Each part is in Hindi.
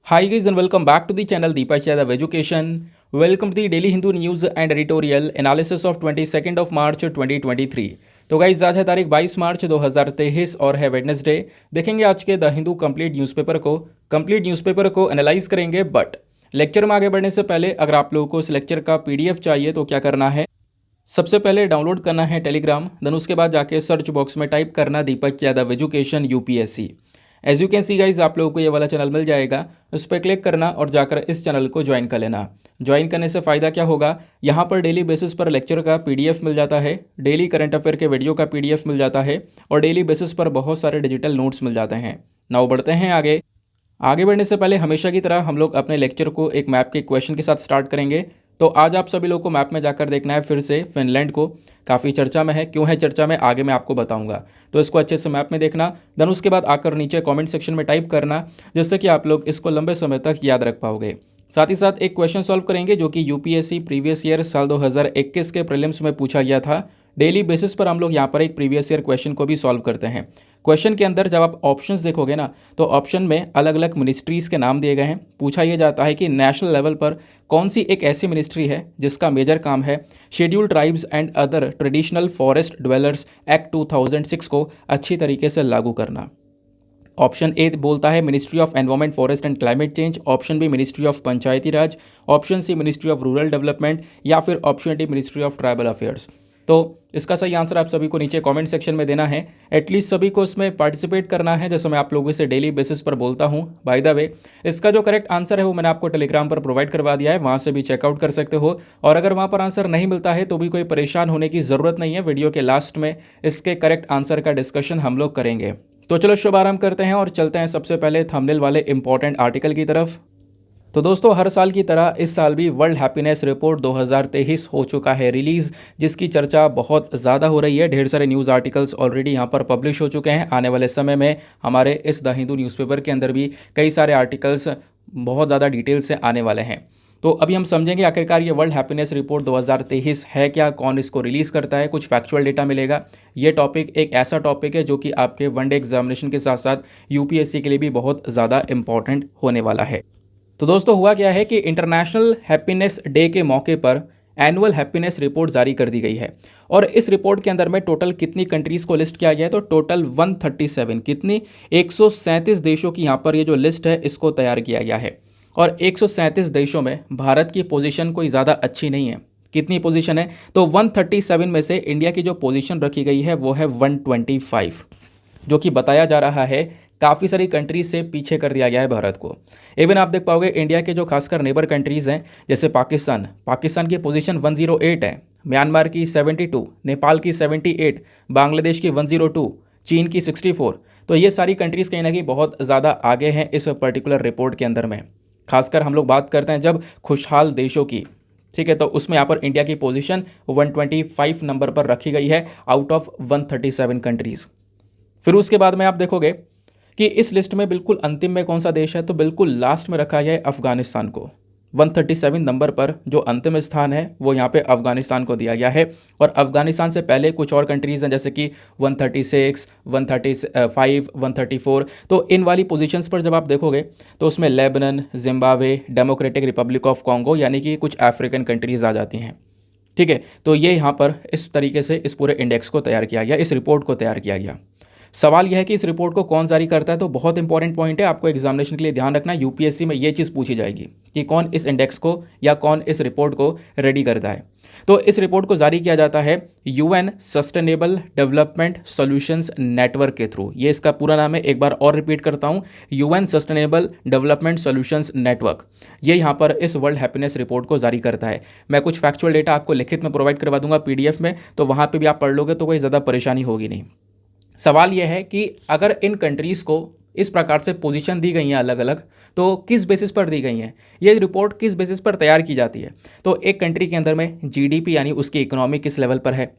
Hi guys and welcome back to the channel Deepak Yadav Education. Welcome to the Daily Hindu News and Editorial Analysis of 22nd of March 2023. तो गाइज आज है तारीख 22 मार्च 2023 और है वेडनेसडे। देखेंगे आज के द हिंदू कंप्लीट न्यूज़पेपर को एनालाइज करेंगे। बट लेक्चर में आगे बढ़ने से पहले अगर आप लोगों को इस लेक्चर का पीडीएफ चाहिए तो क्या करना है, सबसे पहले डाउनलोड करना है टेलीग्राम, देन उसके बाद जाके सर्च बॉक्स में टाइप करना Deepak Yadav education UPSC. As you can see guys आप लोगों को ये वाला चैनल मिल जाएगा, उस पर क्लिक करना और जाकर इस चैनल को ज्वाइन कर लेना। ज्वाइन करने से फ़ायदा क्या होगा, यहाँ पर डेली बेसिस पर लेक्चर का पीडीएफ मिल जाता है, डेली करंट अफेयर के वीडियो का पीडीएफ मिल जाता है और डेली बेसिस पर बहुत सारे डिजिटल नोट्स मिल जाते हैं। नाउ बढ़ते हैं आगे बढ़ने से पहले हमेशा की तरह हम लोग अपने लेक्चर को एक मैप के क्वेश्चन के साथ स्टार्ट करेंगे। तो आज आप सभी लोगों को मैप में जाकर देखना है फिर से फिनलैंड को, काफ़ी चर्चा में है। क्यों है चर्चा में आगे मैं आपको बताऊंगा, तो इसको अच्छे से मैप में देखना। देन उसके बाद आकर नीचे कमेंट सेक्शन में टाइप करना, जिससे कि आप लोग इसको लंबे समय तक याद रख पाओगे। साथ ही साथ एक क्वेश्चन सॉल्व करेंगे जो कि यूपीएससी प्रीवियस ईयर साल 2021 के प्रीलिम्स में पूछा गया था। डेली बेसिस पर हम लोग यहाँ पर एक प्रीवियस ईयर क्वेश्चन को भी सॉल्व करते हैं। क्वेश्चन के अंदर जब आप ऑप्शंस देखोगे ना, तो ऑप्शन में अलग अलग मिनिस्ट्रीज़ के नाम दिए गए हैं। पूछा यह जाता है कि नेशनल लेवल पर कौन सी एक ऐसी मिनिस्ट्री है जिसका मेजर काम है scheduled tribes and other traditional forest dwellers act 2006 को अच्छी तरीके से लागू करना। ऑप्शन ए बोलता है ministry of environment forest and climate change, option B ministry of Panchayati Raj, option C ministry of rural development या फिर option D ministry of tribal affairs. तो इसका सही आंसर आप सभी को नीचे कमेंट सेक्शन में देना है। एटलीस्ट सभी को इसमें पार्टिसिपेट करना है, जैसे मैं आप लोगों से डेली बेसिस पर बोलता हूं। बाय द वे, इसका जो करेक्ट आंसर है वो मैंने आपको टेलीग्राम पर प्रोवाइड करवा दिया है, वहां से भी चेकआउट कर सकते हो। और अगर वहां पर आंसर नहीं मिलता है तो भी कोई परेशान होने की ज़रूरत नहीं है, वीडियो के लास्ट में इसके करेक्ट आंसर का डिस्कशन हम लोग करेंगे। तो चलो शुभारंभ करते हैं और चलते हैं सबसे पहले थंबनेल वाले इंपॉर्टेंट आर्टिकल की तरफ। तो दोस्तों, हर साल की तरह इस साल भी वर्ल्ड हैप्पीनेस रिपोर्ट 2023 हो चुका है रिलीज़, जिसकी चर्चा बहुत ज़्यादा हो रही है। ढेर सारे न्यूज़ आर्टिकल्स ऑलरेडी यहाँ पर पब्लिश हो चुके हैं। आने वाले समय में हमारे इस द हिंदू न्यूज़पेपर के अंदर भी कई सारे आर्टिकल्स बहुत ज़्यादा डिटेल से आने वाले हैं। तो अभी हम समझेंगे आखिरकार ये वर्ल्ड हैप्पीनेस रिपोर्ट 2023 है क्या, कौन इसको रिलीज़ करता है, कुछ फैक्चुअल डेटा मिलेगा। ये टॉपिक एक ऐसा टॉपिक है जो कि आपके वनडे एग्जामिनेशन के साथ साथ यूपीएससी के लिए भी बहुत ज़्यादा इंपॉर्टेंट होने वाला है। तो दोस्तों, हुआ क्या है कि इंटरनेशनल हैप्पीनेस डे के मौके पर एनुअल हैप्पीनेस रिपोर्ट जारी कर दी गई है। और इस रिपोर्ट के अंदर में टोटल कितनी कंट्रीज़ को लिस्ट किया गया है, तो टोटल 137 कितनी 137 देशों की यहाँ पर ये जो लिस्ट है इसको तैयार किया गया है। और 137 देशों में भारत की पोजीशन कोई ज़्यादा अच्छी नहीं है। कितनी पोजीशन है, तो 137 में से इंडिया की जो पोजीशन रखी गई है वो है 125, जो कि बताया जा रहा है काफ़ी सारी कंट्रीज से पीछे कर दिया गया है भारत को। इवन आप देख पाओगे इंडिया के जो खासकर नेबर कंट्रीज़ हैं, जैसे पाकिस्तान की पोजीशन 108 है, म्यांमार की 72, नेपाल की 78, बांग्लादेश की 102, चीन की 64। तो ये सारी कंट्रीज़ कहीं ना कहीं बहुत ज़्यादा आगे हैं इस पर्टिकुलर रिपोर्ट के अंदर में। खासकर हम लोग बात करते हैं जब खुशहाल देशों की, ठीक है, तो उसमें यहाँ पर इंडिया की पोजीशन 125 नंबर पर रखी गई है आउट ऑफ 137 कंट्रीज़। फिर उसके बाद में आप देखोगे कि इस लिस्ट में बिल्कुल अंतिम में कौन सा देश है, तो बिल्कुल लास्ट में रखा गया है अफगानिस्तान को। 137 नंबर पर जो अंतिम स्थान है वो यहाँ पे अफगानिस्तान को दिया गया है। और अफगानिस्तान से पहले कुछ और कंट्रीज़ हैं, जैसे कि 136, 135, 134। तो इन वाली पोजीशंस पर जब आप देखोगे तो उसमें Lebanon, Zimbabwe, democratic Republic of Congo, यानी कि कुछ अफ्रीकन कंट्रीज़ आ जाती हैं। ठीक है, तो ये यहाँ पर इस तरीके से इस पूरे इंडेक्स को तैयार किया गया, इस रिपोर्ट को तैयार किया गया। सवाल यह है कि इस रिपोर्ट को कौन जारी करता है, तो बहुत इंपॉर्टेंट पॉइंट है, आपको एग्जामिनेशन के लिए ध्यान रखना। यूपीएससी में ये चीज़ पूछी जाएगी कि कौन इस इंडेक्स को या कौन इस रिपोर्ट को रेडी करता है। तो इस रिपोर्ट को जारी किया जाता है UN sustainable development solutions network के थ्रू। ये इसका पूरा नाम है, एक बार और रिपीट करता हूँ, UN sustainable development solutions network. ये यहाँ पर इस वर्ल्ड हैप्पीनेस रिपोर्ट को जारी करता है। मैं कुछ फैक्चुअल डेटा आपको लिखित में प्रोवाइड करवा दूंगा पीडीएफ में, तो वहाँ पर भी आप पढ़ लोगे तो कोई ज़्यादा परेशानी होगी नहीं। सवाल यह है कि अगर इन कंट्रीज़ को इस प्रकार से पोजीशन दी गई हैं अलग अलग, तो किस बेसिस पर दी गई हैं, ये रिपोर्ट किस बेसिस पर तैयार की जाती है। तो एक कंट्री के अंदर में जीडीपी यानी उसकी इकोनॉमी किस लेवल पर है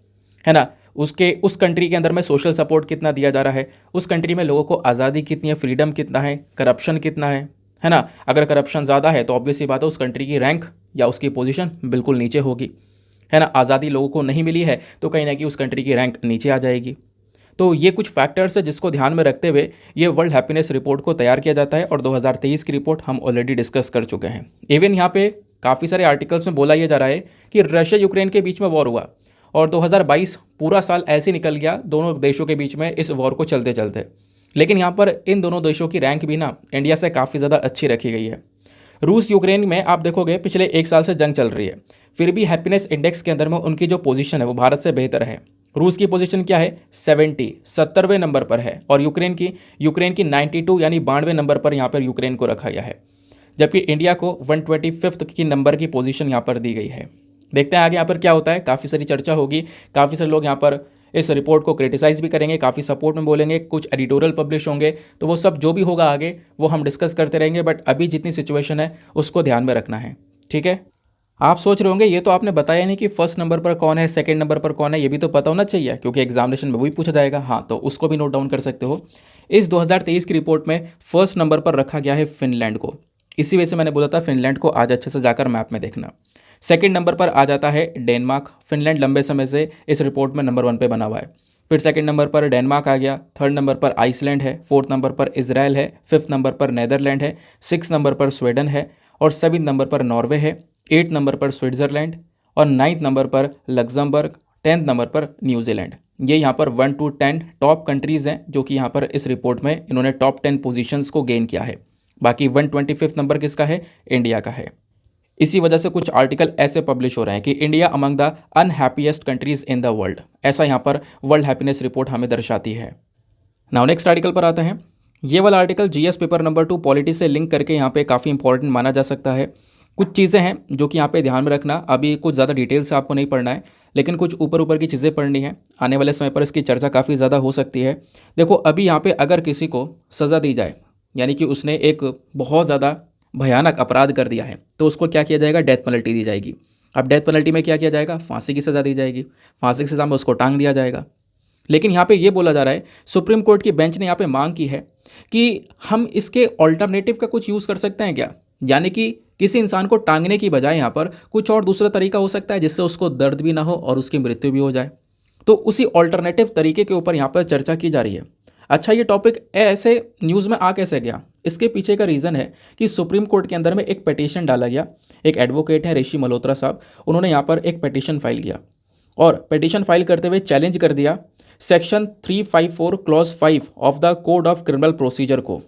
ना, उस कंट्री के अंदर में सोशल सपोर्ट कितना दिया जा रहा है, उस कंट्री में लोगों को आज़ादी कितनी है, फ्रीडम कितना है, करप्शन कितना है ना। अगर करप्शन ज़्यादा है तो ऑब्वियस सी बात है उस कंट्री की रैंक या उसकी पोजीशन बिल्कुल नीचे होगी, है ना। आज़ादी लोगों को नहीं मिली है तो कहीं ना कहीं उस कंट्री की रैंक नीचे आ जाएगी। तो ये कुछ फैक्टर्स है जिसको ध्यान में रखते हुए ये वर्ल्ड हैप्पीनेस रिपोर्ट को तैयार किया जाता है और 2023 की रिपोर्ट हम ऑलरेडी डिस्कस कर चुके हैं। इवन यहाँ पे काफ़ी सारे आर्टिकल्स में बोला यह जा रहा है कि रशिया यूक्रेन के बीच में वॉर हुआ और 2022 पूरा साल ऐसे निकल गया दोनों देशों के बीच में इस वॉर को चलते चलते। लेकिन यहाँ पर इन दोनों देशों की रैंक भी ना इंडिया से काफ़ी ज़्यादा अच्छी रखी गई है। रूस यूक्रेन में आप देखोगे पिछले एक साल से जंग चल रही है, फिर भी हैप्पीनेस इंडेक्स के अंदर में उनकी जो पोजीशन है वो भारत से बेहतर है। रूस की पोजीशन क्या है, 70वें नंबर पर है और यूक्रेन की 92 यानी 92वें नंबर पर यहाँ पर यूक्रेन को रखा गया है, जबकि इंडिया को 125 की नंबर की पोजीशन यहाँ पर दी गई है। देखते हैं आगे यहाँ पर क्या होता है, काफ़ी सारी चर्चा होगी, काफ़ी सारे लोग यहाँ पर इस रिपोर्ट को क्रिटिसाइज़ भी करेंगे, काफ़ी सपोर्ट में बोलेंगे, कुछ एडिटोरियल पब्लिश होंगे, तो वो सब जो भी होगा आगे वो हम डिस्कस करते रहेंगे। बट अभी जितनी सिचुएशन है उसको ध्यान में रखना है, ठीक है। आप सोच रहे होंगे ये तो आपने बताया नहीं कि फर्स्ट नंबर पर कौन है, सेकंड नंबर पर कौन है, ये भी तो पता होना चाहिए क्योंकि एग्जामिनेशन में वही पूछा जाएगा। हाँ, तो उसको भी नोट डाउन कर सकते हो। इस 2023 की रिपोर्ट में फर्स्ट नंबर पर रखा गया है फिनलैंड को। इसी वजह से मैंने बोला था फिनलैंड को आज अच्छे से जाकर मैप में देखना। सेकंड नंबर पर आ जाता है डेनमार्क। फिनलैंड लंबे समय से इस रिपोर्ट में नंबर 1 पे बना हुआ है। फिर सेकंड नंबर पर डेनमार्क आ गया, थर्ड नंबर पर आइसलैंड है, फोर्थ नंबर पर इजराइल है, फिफ्थ नंबर पर नेदरलैंड है, सिक्स नंबर पर स्वीडन है और सेवेंथ नंबर पर नॉर्वे है, एट्थ नंबर पर स्विट्जरलैंड और नाइन्थ नंबर पर लग्जमबर्ग, 10th नंबर पर न्यूजीलैंड। ये यहाँ पर 1 to 10 टॉप कंट्रीज़ हैं जो कि यहाँ पर इस रिपोर्ट में इन्होंने टॉप 10 पोजीशंस को गेन किया है। बाकी 125 नंबर किसका है, इंडिया का है। इसी वजह से कुछ आर्टिकल ऐसे पब्लिश हो रहे हैं कि India among the unhappiest countries in the world, ऐसा यहाँ पर वर्ल्ड हैप्पीनेस रिपोर्ट हमें दर्शाती है। नाउ नेक्स्ट आर्टिकल पर आते हैं। ये वाला article GS paper number 2 polity से लिंक करके यहाँ पे काफ़ी इंपॉर्टेंट माना जा सकता है। कुछ चीज़ें हैं जो कि यहाँ पे ध्यान में रखना, अभी कुछ ज़्यादा डिटेल से आपको नहीं पढ़ना है, लेकिन कुछ ऊपर ऊपर की चीज़ें पढ़नी है। आने वाले समय पर इसकी चर्चा काफ़ी ज़्यादा हो सकती है। देखो अभी यहाँ पे अगर किसी को सज़ा दी जाए, यानी कि उसने एक बहुत ज़्यादा भयानक अपराध कर दिया है, तो उसको क्या किया जाएगा, डेथ पेनल्टी दी जाएगी। अब डेथ पेनल्टी में क्या किया जाएगा, फांसी की सज़ा दी जाएगी। फांसी की सज़ा में उसको टांग दिया जाएगा। लेकिन यहाँ पे ये बोला जा रहा है, सुप्रीम कोर्ट की बेंच ने यहाँ पे मांग की है कि हम इसके ऑल्टरनेटिव का कुछ यूज़ कर सकते हैं क्या, यानी कि किसी इंसान को टांगने की बजाय यहाँ पर कुछ और दूसरा तरीका हो सकता है जिससे उसको दर्द भी ना हो और उसकी मृत्यु भी हो जाए। तो उसी ऑल्टरनेटिव तरीके के ऊपर यहाँ पर चर्चा की जा रही है। अच्छा, ये टॉपिक ऐसे न्यूज़ में आ कैसे गया, इसके पीछे का रीज़न है कि सुप्रीम कोर्ट के अंदर में एक पिटीशन डाला गया। एक एडवोकेट है ऋषि मल्होत्रा साहब, उन्होंने यहाँ पर एक पिटीशन फाइल किया और पिटीशन फाइल करते हुए चैलेंज कर दिया section 354 clause 5 of the code of criminal procedure को।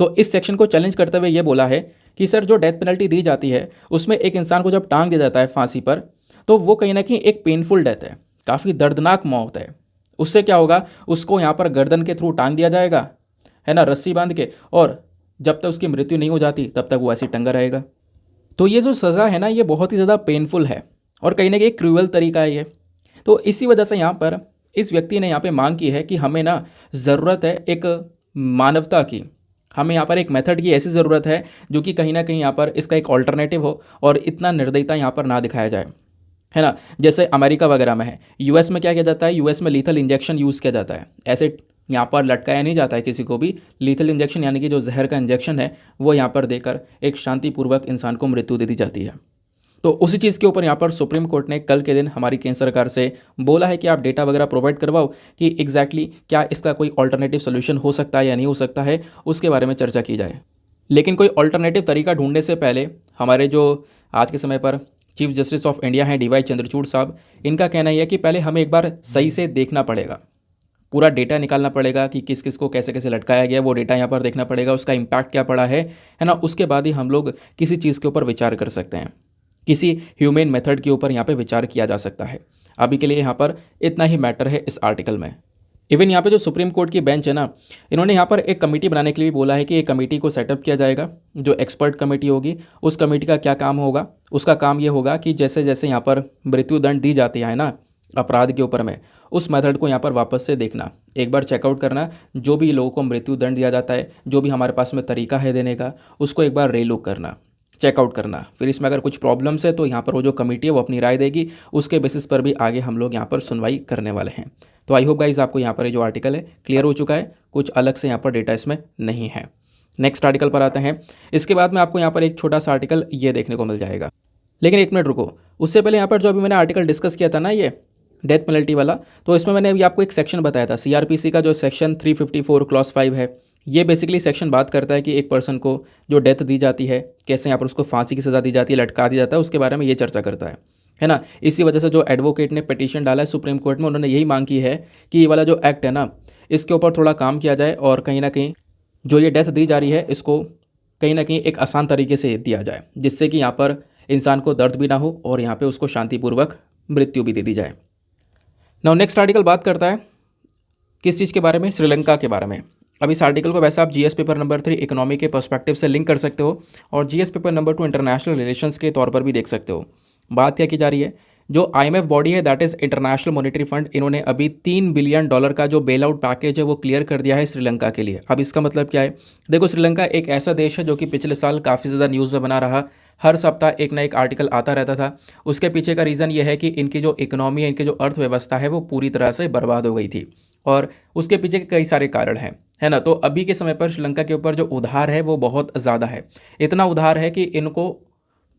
तो इस सेक्शन को चैलेंज करते हुए ये बोला है कि सर जो डेथ पेनल्टी दी जाती है उसमें एक इंसान को जब टांग दिया जाता है फांसी पर, तो वो कहीं ना कहीं एक पेनफुल डेथ है, काफ़ी दर्दनाक मौत है। उससे क्या होगा, उसको यहाँ पर गर्दन के थ्रू टांग दिया जाएगा, है ना, रस्सी बांध के, और जब तक उसकी मृत्यु नहीं हो जाती तब तक वो ऐसे टंगा रहेगा। तो ये जो सज़ा है ना, ये बहुत ही ज़्यादा पेनफुल है और कहीं ना कहीं क्रूअल तरीका है ये। तो इसी वजह से यहाँ पर इस व्यक्ति ने यहाँ पे मांग की है कि हमें ना ज़रूरत है एक मानवता की, हमें यहाँ पर एक मेथड की ऐसी ज़रूरत है जो कि कहीं ना कहीं यहाँ पर इसका एक ऑल्टरनेटिव हो और इतना निर्दयता यहाँ पर ना दिखाया जाए, है ना। जैसे अमेरिका वगैरह में है, यूएस में क्या किया जाता है, यूएस में लीथल इंजेक्शन यूज़ किया जाता है। ऐसे यहाँ पर लटकाया नहीं जाता है किसी को भी, लीथल इंजेक्शन यानी कि जो जहर का इंजेक्शन है वो यहाँ पर देकर एक शांतिपूर्वक इंसान को मृत्यु दे दी जाती है। तो उसी चीज़ के ऊपर यहाँ पर सुप्रीम कोर्ट ने कल के दिन हमारी केंद्र सरकार से बोला है कि आप डेटा वगैरह प्रोवाइड करवाओ कि एग्जैक्टली क्या इसका कोई ऑल्टरनेटिव सोल्यूशन हो सकता है या नहीं हो सकता है, उसके बारे में चर्चा की जाए। लेकिन कोई ऑल्टरनेटिव तरीका ढूंढने से पहले हमारे जो आज के समय पर चीफ जस्टिस ऑफ इंडिया हैं DY चंद्रचूड़ साहब, इनका कहना यह है कि पहले हमें एक बार सही से देखना पड़ेगा, पूरा डेटा निकालना पड़ेगा कि किस किस को कैसे कैसे लटकाया गया, वो डेटा यहाँ पर देखना पड़ेगा, उसका इम्पैक्ट क्या पड़ा है ना। उसके बाद ही हम लोग किसी चीज़ के ऊपर विचार कर सकते हैं, किसी ह्यूमन मेथड के ऊपर यहाँ पे विचार किया जा सकता है। अभी के लिए यहाँ पर इतना ही मैटर है इस आर्टिकल में। इवन यहाँ पे जो सुप्रीम कोर्ट की बेंच है ना, इन्होंने यहाँ पर एक कमेटी बनाने के लिए भी बोला है कि एक कमेटी को सेटअप किया जाएगा, जो एक्सपर्ट कमेटी होगी। उस कमेटी का क्या काम होगा, उसका काम ये होगा कि जैसे जैसे यहाँ पर मृत्युदंड दी जाती है ना अपराध के ऊपर में, उस मेथड को यहाँ पर वापस से देखना, एक बार चेकआउट करना, जो भी लोगों को मृत्युदंड दिया जाता है, जो भी हमारे पास में तरीका है देने का, उसको एक बार रेलुक करना, चेकआउट करना। फिर इसमें अगर कुछ प्रॉब्लम्स है तो यहाँ पर वो जो कमेटी है वो अपनी राय देगी, उसके बेसिस पर भी आगे हम लोग यहाँ पर सुनवाई करने वाले हैं। तो आई होप गाइज आपको यहाँ पर जो आर्टिकल है क्लियर हो चुका है, कुछ अलग से यहाँ पर डेटा इसमें नहीं है। नेक्स्ट आर्टिकल पर आते हैं। इसके बाद में आपको यहाँ पर एक छोटा सा आर्टिकल ये देखने को मिल जाएगा, लेकिन एक मिनट रुको, उससे पहले यहाँ पर जो अभी मैंने आर्टिकल डिस्कस किया था ना, ये डेथ पेनल्टी वाला। तो इसमें मैंने अभी आपको एक सेक्शन बताया था, सीआरपीसी का जो सेक्शन 354 क्लॉज 5 है, ये बेसिकली सेक्शन बात करता है कि एक पर्सन को जो डेथ दी जाती है कैसे यहाँ पर उसको फांसी की सज़ा दी जाती है, लटका दिया जाता है, उसके बारे में ये चर्चा करता है ना। इसी वजह से जो एडवोकेट ने पिटीशन डाला है सुप्रीम कोर्ट में, उन्होंने यही मांग की है कि ये वाला जो एक्ट है ना, इसके ऊपर थोड़ा काम किया जाए और कहीं ना कहीं जो ये डेथ दी जा रही है इसको कहीं ना कहीं एक आसान तरीके से दिया जाए, जिससे कि यहाँ पर इंसान को दर्द भी ना हो और यहाँ पे उसको शांतिपूर्वक मृत्यु भी दे दी जाए। नाउ नेक्स्ट आर्टिकल बात करता है किस चीज़ के बारे में, श्रीलंका के बारे में। अब इस आर्टिकल को वैसे आप जीएस पेपर नंबर 3 इकोनॉमी के पर्सपेक्टिव से लिंक कर सकते हो और GS paper number 2 international relations के तौर पर भी देख सकते हो। बात क्या की जा रही है, जो आईएमएफ बॉडी है that is international monetary fund, इन्होंने अभी $3 बिलियन का जो बेल आउट पैकेज है वो क्लियर कर दिया है श्रीलंका के लिए। अब इसका मतलब क्या है, देखो श्रीलंका एक ऐसा देश है जो कि पिछले साल काफ़ी ज़्यादा न्यूज़ में बना रहा, हर सप्ताह एक ना एक आर्टिकल आता रहता था। उसके पीछे का रीज़न ये है कि इनकी जो इकोनॉमी है, इनकी जो अर्थव्यवस्था है वो पूरी तरह से बर्बाद हो गई थी और उसके पीछे के कई सारे कारण हैं, है ना। तो अभी के समय पर श्रीलंका के ऊपर जो उधार है वो बहुत ज़्यादा है, इतना उधार है कि इनको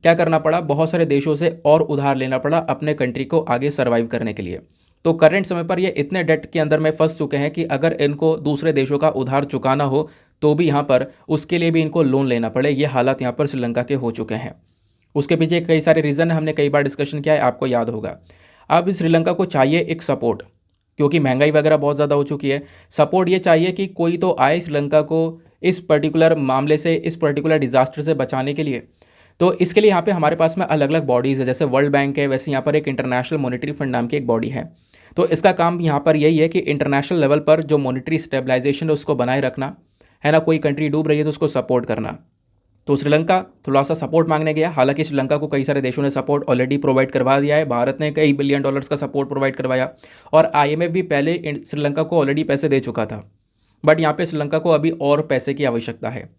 क्या करना पड़ा, बहुत सारे देशों से और उधार लेना पड़ा अपने कंट्री को आगे सर्वाइव करने के लिए। तो करंट समय पर ये इतने डेट के अंदर में फंस चुके हैं कि अगर इनको दूसरे देशों का उधार चुकाना हो तो भी यहाँ पर उसके लिए भी इनको लोन लेना पड़े। ये हालात यहाँ पर श्रीलंका के हो चुके हैं। उसके पीछे कई सारे रीज़न हमने कई बार डिस्कशन किया है, आपको याद होगा। अब श्रीलंका को चाहिए एक सपोर्ट, क्योंकि महंगाई वगैरह बहुत ज़्यादा हो चुकी है। सपोर्ट ये चाहिए कि कोई तो आए श्रीलंका को इस पर्टिकुलर मामले से, इस पर्टिकुलर डिज़ास्टर से बचाने के लिए। तो इसके लिए यहाँ पे हमारे पास में अलग अलग बॉडीज़ है, जैसे वर्ल्ड बैंक है, वैसे यहाँ पर एक इंटरनेशनल मॉनेटरी फंड नाम की एक बॉडी है। तो इसका काम यहाँ पर यही है कि इंटरनेशनल लेवल पर जो मॉनेटरी स्टेबलाइजेशन है उसको बनाए रखना, है ना। कोई कंट्री डूब रही है तो उसको सपोर्ट करना। तो श्रीलंका थोड़ा सा सपोर्ट मांगने गया, हालांकि श्रीलंका को कई सारे देशों ने सपोर्ट ऑलरेडी प्रोवाइड करवा दिया है। भारत ने कई बिलियन डॉलर्स का सपोर्ट प्रोवाइड करवाया और आईएमएफ भी पहले श्रीलंका को ऑलरेडी पैसे दे चुका था, बट यहाँ पे श्रीलंका को अभी और पैसे की आवश्यकता है।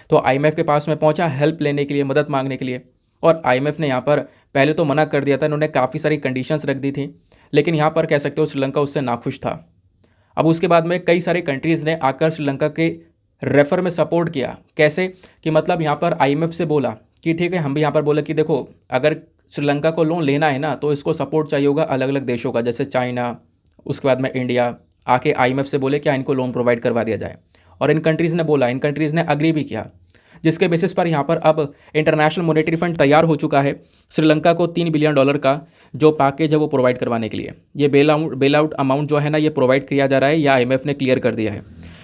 तो आईएमएफ के पास में पहुंचा हेल्प लेने के लिए, मदद मांगने के लिए, और आईएमएफ ने यहाँ पर पहले तो मना कर दिया था, इन्होंने काफ़ी सारी कंडीशंस रख दी थी, लेकिन यहाँ पर कह सकते हो श्रीलंका उससे नाखुश था। अब उसके बाद में कई सारे कंट्रीज़ ने आकर श्रीलंका के रेफर में सपोर्ट किया। कैसे कि मतलब यहाँ पर आईएमएफ से बोला कि ठीक है, हम भी यहाँ पर बोले कि देखो अगर श्रीलंका को लोन लेना है ना तो इसको सपोर्ट चाहिए होगा अलग अलग देशों का, जैसे चाइना, उसके बाद में इंडिया, आके आईएमएफ से बोले क्या इनको लोन प्रोवाइड करवा दिया जाए। और इन कंट्रीज़ ने बोला, इन कंट्रीज़ ने अग्री भी किया, जिसके बेसिस पर यहाँ पर अब इंटरनेशनल मॉनेटरी फंड तैयार हो चुका है श्रीलंका को $3 बिलियन का जो पैकेज है वो प्रोवाइड करवाने के लिए। ये बेल आउट अमाउंट जो है ना ये प्रोवाइड किया जा रहा है, या आईएमएफ ने क्लियर कर दिया है।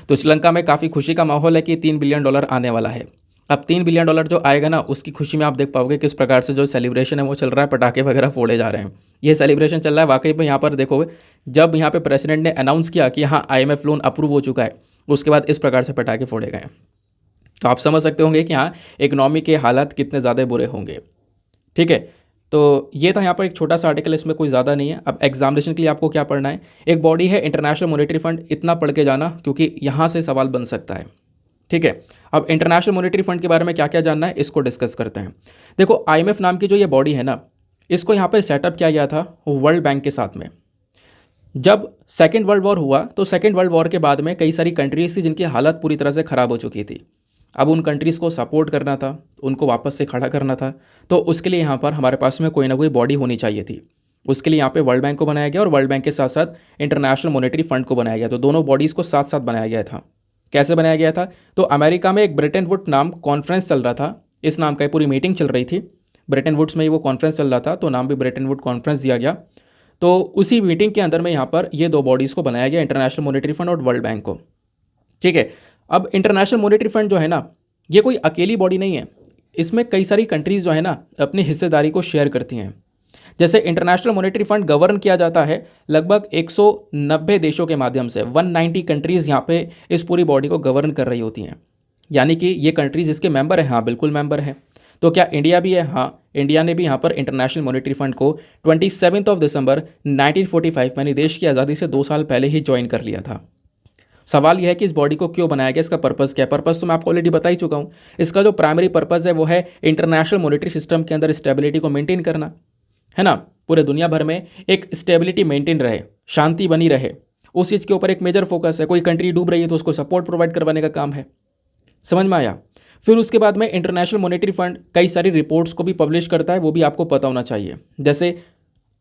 तो श्रीलंका में काफ़ी खुशी का माहौल है कि $3 बिलियन आने वाला है। अब $3 बिलियन जो आएगा ना उसकी खुशी में आप देख पाओगे किस प्रकार से जो सेलिब्रेशन है वो चल रहा है, पटाखे वगैरह फोड़े जा रहे हैं। ये सेलिब्रेशन चल रहा है वाकई में। यहाँ पर देखोगे जब यहाँ पे प्रेसिडेंट ने अनाउंस किया कि हाँ आईएमएफ लोन अप्रूव हो चुका है, उसके बाद इस प्रकार से पटाखे फोड़े गए। तो आप समझ सकते होंगे कि हाँ इकोनॉमी के हालात कितने ज़्यादा बुरे होंगे। ठीक है, तो ये था यहाँ पर एक छोटा सा आर्टिकल, इसमें कोई ज़्यादा नहीं है। अब एग्जामिनेशन के लिए आपको क्या पढ़ना है, एक बॉडी है इंटरनेशनल मॉनेटरी फंड, इतना पढ़ के जाना क्योंकि यहाँ से सवाल बन सकता है। ठीक है, अब इंटरनेशनल मॉनेटरी फंड के बारे में क्या क्या जानना है इसको डिस्कस करते हैं। देखो आईएमएफ नाम की जो ये बॉडी है ना, इसको यहाँ पर सेटअप किया गया था वर्ल्ड बैंक के साथ में। जब सेकेंड वर्ल्ड वॉर हुआ तो सेकेंड वर्ल्ड वॉर के बाद में कई सारी कंट्रीज थी जिनकी हालत पूरी तरह से ख़राब हो चुकी थी। अब उन कंट्रीज़ को सपोर्ट करना था, उनको वापस से खड़ा करना था, तो उसके लिए यहाँ पर हमारे पास में कोई ना कोई बॉडी होनी चाहिए थी। उसके लिए यहाँ पे वर्ल्ड बैंक को बनाया गया और वर्ल्ड बैंक के साथ साथ इंटरनेशनल मॉनेटरी फंड को बनाया गया। तो दोनों बॉडीज़ को साथ साथ बनाया गया था। कैसे बनाया गया था, तो अमेरिका में एक ब्रिटेन वुड नाम कॉन्फ्रेंस चल रहा था, इस नाम का पूरी मीटिंग चल रही थी। ब्रिटेन वुड्स में ही वो कॉन्फ्रेंस चल रहा था, तो नाम भी ब्रिटेन वुड कॉन्फ्रेंस दिया गया। तो उसी मीटिंग के अंदर में यहाँ पर ये दो बॉडीज़ को बनाया गया, इंटरनेशनल मॉनेटरी फंड और वर्ल्ड बैंक को। ठीक है, अब इंटरनेशनल मॉनेटरी फंड जो है ना ये कोई अकेली बॉडी नहीं है, इसमें कई सारी कंट्रीज़ जो है ना अपनी हिस्सेदारी को शेयर करती हैं। जैसे इंटरनेशनल मॉनेटरी फंड गवर्न किया जाता है लगभग 190 देशों के माध्यम से। 190 कंट्रीज़ यहाँ पे इस पूरी बॉडी को गवर्न कर रही होती हैं, यानी कि ये कंट्रीज़ इसके मेंबर हैं। हाँ बिल्कुल मेंबर हैं। तो क्या इंडिया भी है? हाँ, इंडिया ने भी यहाँ पर इंटरनेशनल मॉनेटरी फंड को 27 दिसंबर 1945 यानी देश की आज़ादी से 2 साल पहले ही ज्वाइन कर लिया था। सवाल यह है कि इस बॉडी को क्यों बनाया गया, इसका पर्पज़ क्या है। पर्पज़ तो मैं आपको ऑलरेडी बता ही चुका हूँ। इसका जो प्राइमरी पर्पज़ है वो है इंटरनेशनल मॉनेटरी सिस्टम के अंदर स्टेबिलिटी को मेंटेन करना, है ना। पूरे दुनिया भर में एक स्टेबिलिटी मेंटेन रहे, शांति बनी रहे, उस चीज़ के ऊपर एक मेजर फोकस है। कोई कंट्री डूब रही है तो उसको सपोर्ट प्रोवाइड करवाने का काम है। समझ में आया। फिर उसके बाद में इंटरनेशनल मॉनेटरी फंड कई सारी रिपोर्ट्स को भी पब्लिश करता है, वो भी आपको पता होना चाहिए। जैसे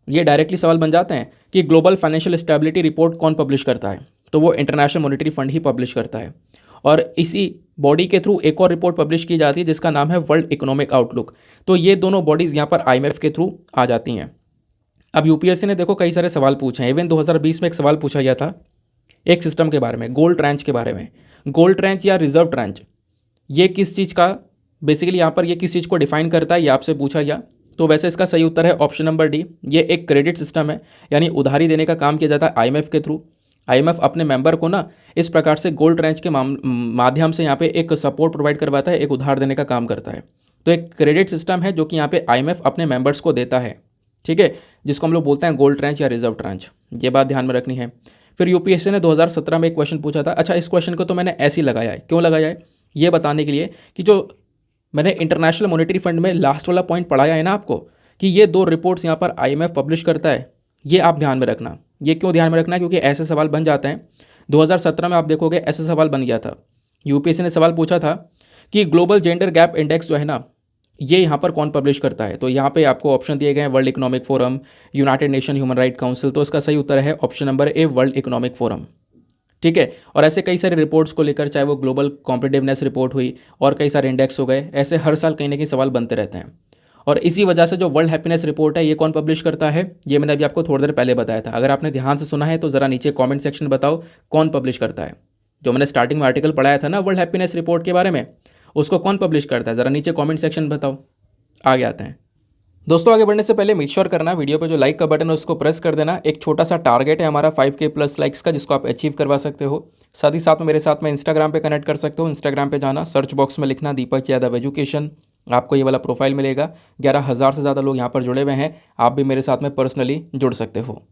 ये डायरेक्टली सवाल बन जाते हैं कि ग्लोबल फाइनेंशियल स्टेबिलिटी रिपोर्ट कौन पब्लिश करता है, तो वो इंटरनेशनल मॉनेटरी फंड ही पब्लिश करता है। और इसी बॉडी के थ्रू एक और रिपोर्ट पब्लिश की जाती है जिसका नाम है वर्ल्ड इकोनॉमिक आउटलुक। तो ये दोनों बॉडीज़ यहाँ पर IMF के थ्रू आ जाती हैं। अब यूपीएससी ने देखो कई सारे सवाल पूछे हैं। इवन 2020 में एक सवाल पूछा गया था एक सिस्टम के बारे में, गोल्ड ट्रेंच के बारे में। गोल्ड ट्रेंच या रिजर्व ट्रेंच, ये किस चीज़ का बेसिकली यहाँ पर ये किस चीज़ को डिफाइन करता है, ये आपसे पूछा गया। तो वैसे इसका सही उत्तर है ऑप्शन नंबर डी। ये एक क्रेडिट सिस्टम है, यानी उधारी देने का काम किया जाता है IMF के थ्रू। IMF अपने मेंबर को ना इस प्रकार से गोल्ड ट्रेंच के माध्यम से यहाँ पे एक सपोर्ट प्रोवाइड करवाता है, एक उधार देने का काम करता है। तो एक क्रेडिट सिस्टम है जो कि यहाँ पे IMF अपने मेंबर्स को देता है, ठीक है, जिसको हम लोग बोलते हैं गोल्ड ट्रेंच या रिजर्व ट्रेंच। ये बात ध्यान में रखनी है। फिर यूपीएससी ने 2017 में एक क्वेश्चन पूछा था। अच्छा, इस क्वेश्चन को तो मैंने ऐसे ही लगाया है। क्यों लगाया है? ये बताने के लिए कि जो मैंने इंटरनेशनल मॉनेटरी फंड में लास्ट वाला पॉइंट पढ़ाया है ना आपको, कि ये 2 रिपोर्ट्स यहाँ पर IMF पब्लिश करता है, ये आप ध्यान में रखना। ये क्यों ध्यान में रखना? क्योंकि ऐसे सवाल बन जाते हैं। 2017 में आप देखोगे ऐसे सवाल बन गया था। यूपीएससी ने सवाल पूछा था कि ग्लोबल जेंडर गैप इंडेक्स जो है ना, ये यहाँ पर कौन पब्लिश करता है। तो यहाँ पे आपको ऑप्शन दिए गए हैं world economic forum, United nation human right council. तो इसका सही उत्तर है option number A, world economic forum, ठीक है। और ऐसे कई सारे रिपोर्ट्स को लेकर, चाहे वो ग्लोबल कॉम्पिटिटिवनेस रिपोर्ट हुई और कई सारे इंडेक्स हो गए, ऐसे हर साल कहीं ना कहीं सवाल बनते रहते हैं। और इसी वजह से जो वर्ल्ड हैप्पीनेस रिपोर्ट है, ये कौन पब्लिश करता है, ये मैंने अभी आपको थोड़ी देर पहले बताया था। अगर आपने ध्यान से सुना है तो ज़रा नीचे कमेंट सेक्शन में बताओ कौन पब्लिश करता है। जो मैंने स्टार्टिंग में आर्टिकल पढ़ाया था ना वर्ल्ड हैप्पीनेस रिपोर्ट के बारे में, उसको कौन पब्लिश करता है, ज़रा नीचे कमेंट सेक्शन में बताओ। आगे आते हैं दोस्तों। आगे बढ़ने से पहले मेक श्योर करना वीडियो पे जो लाइक का बटन है उसको प्रेस कर देना। एक छोटा सा टारगेट है हमारा 5K प्लस लाइक्स का, जिसको आप अचीव करवा सकते हो। साथ ही साथ में मेरे साथ में इंस्टाग्राम पे कनेक्ट कर सकते हो। इंस्टाग्राम पे जाना, सर्च बॉक्स में लिखना दीपक यादव एजुकेशन, आपको ये वाला प्रोफाइल मिलेगा। 11,000 से ज़्यादा लोग यहाँ पर जुड़े हुए हैं। आप भी मेरे साथ में पर्सनली जुड़ सकते हो।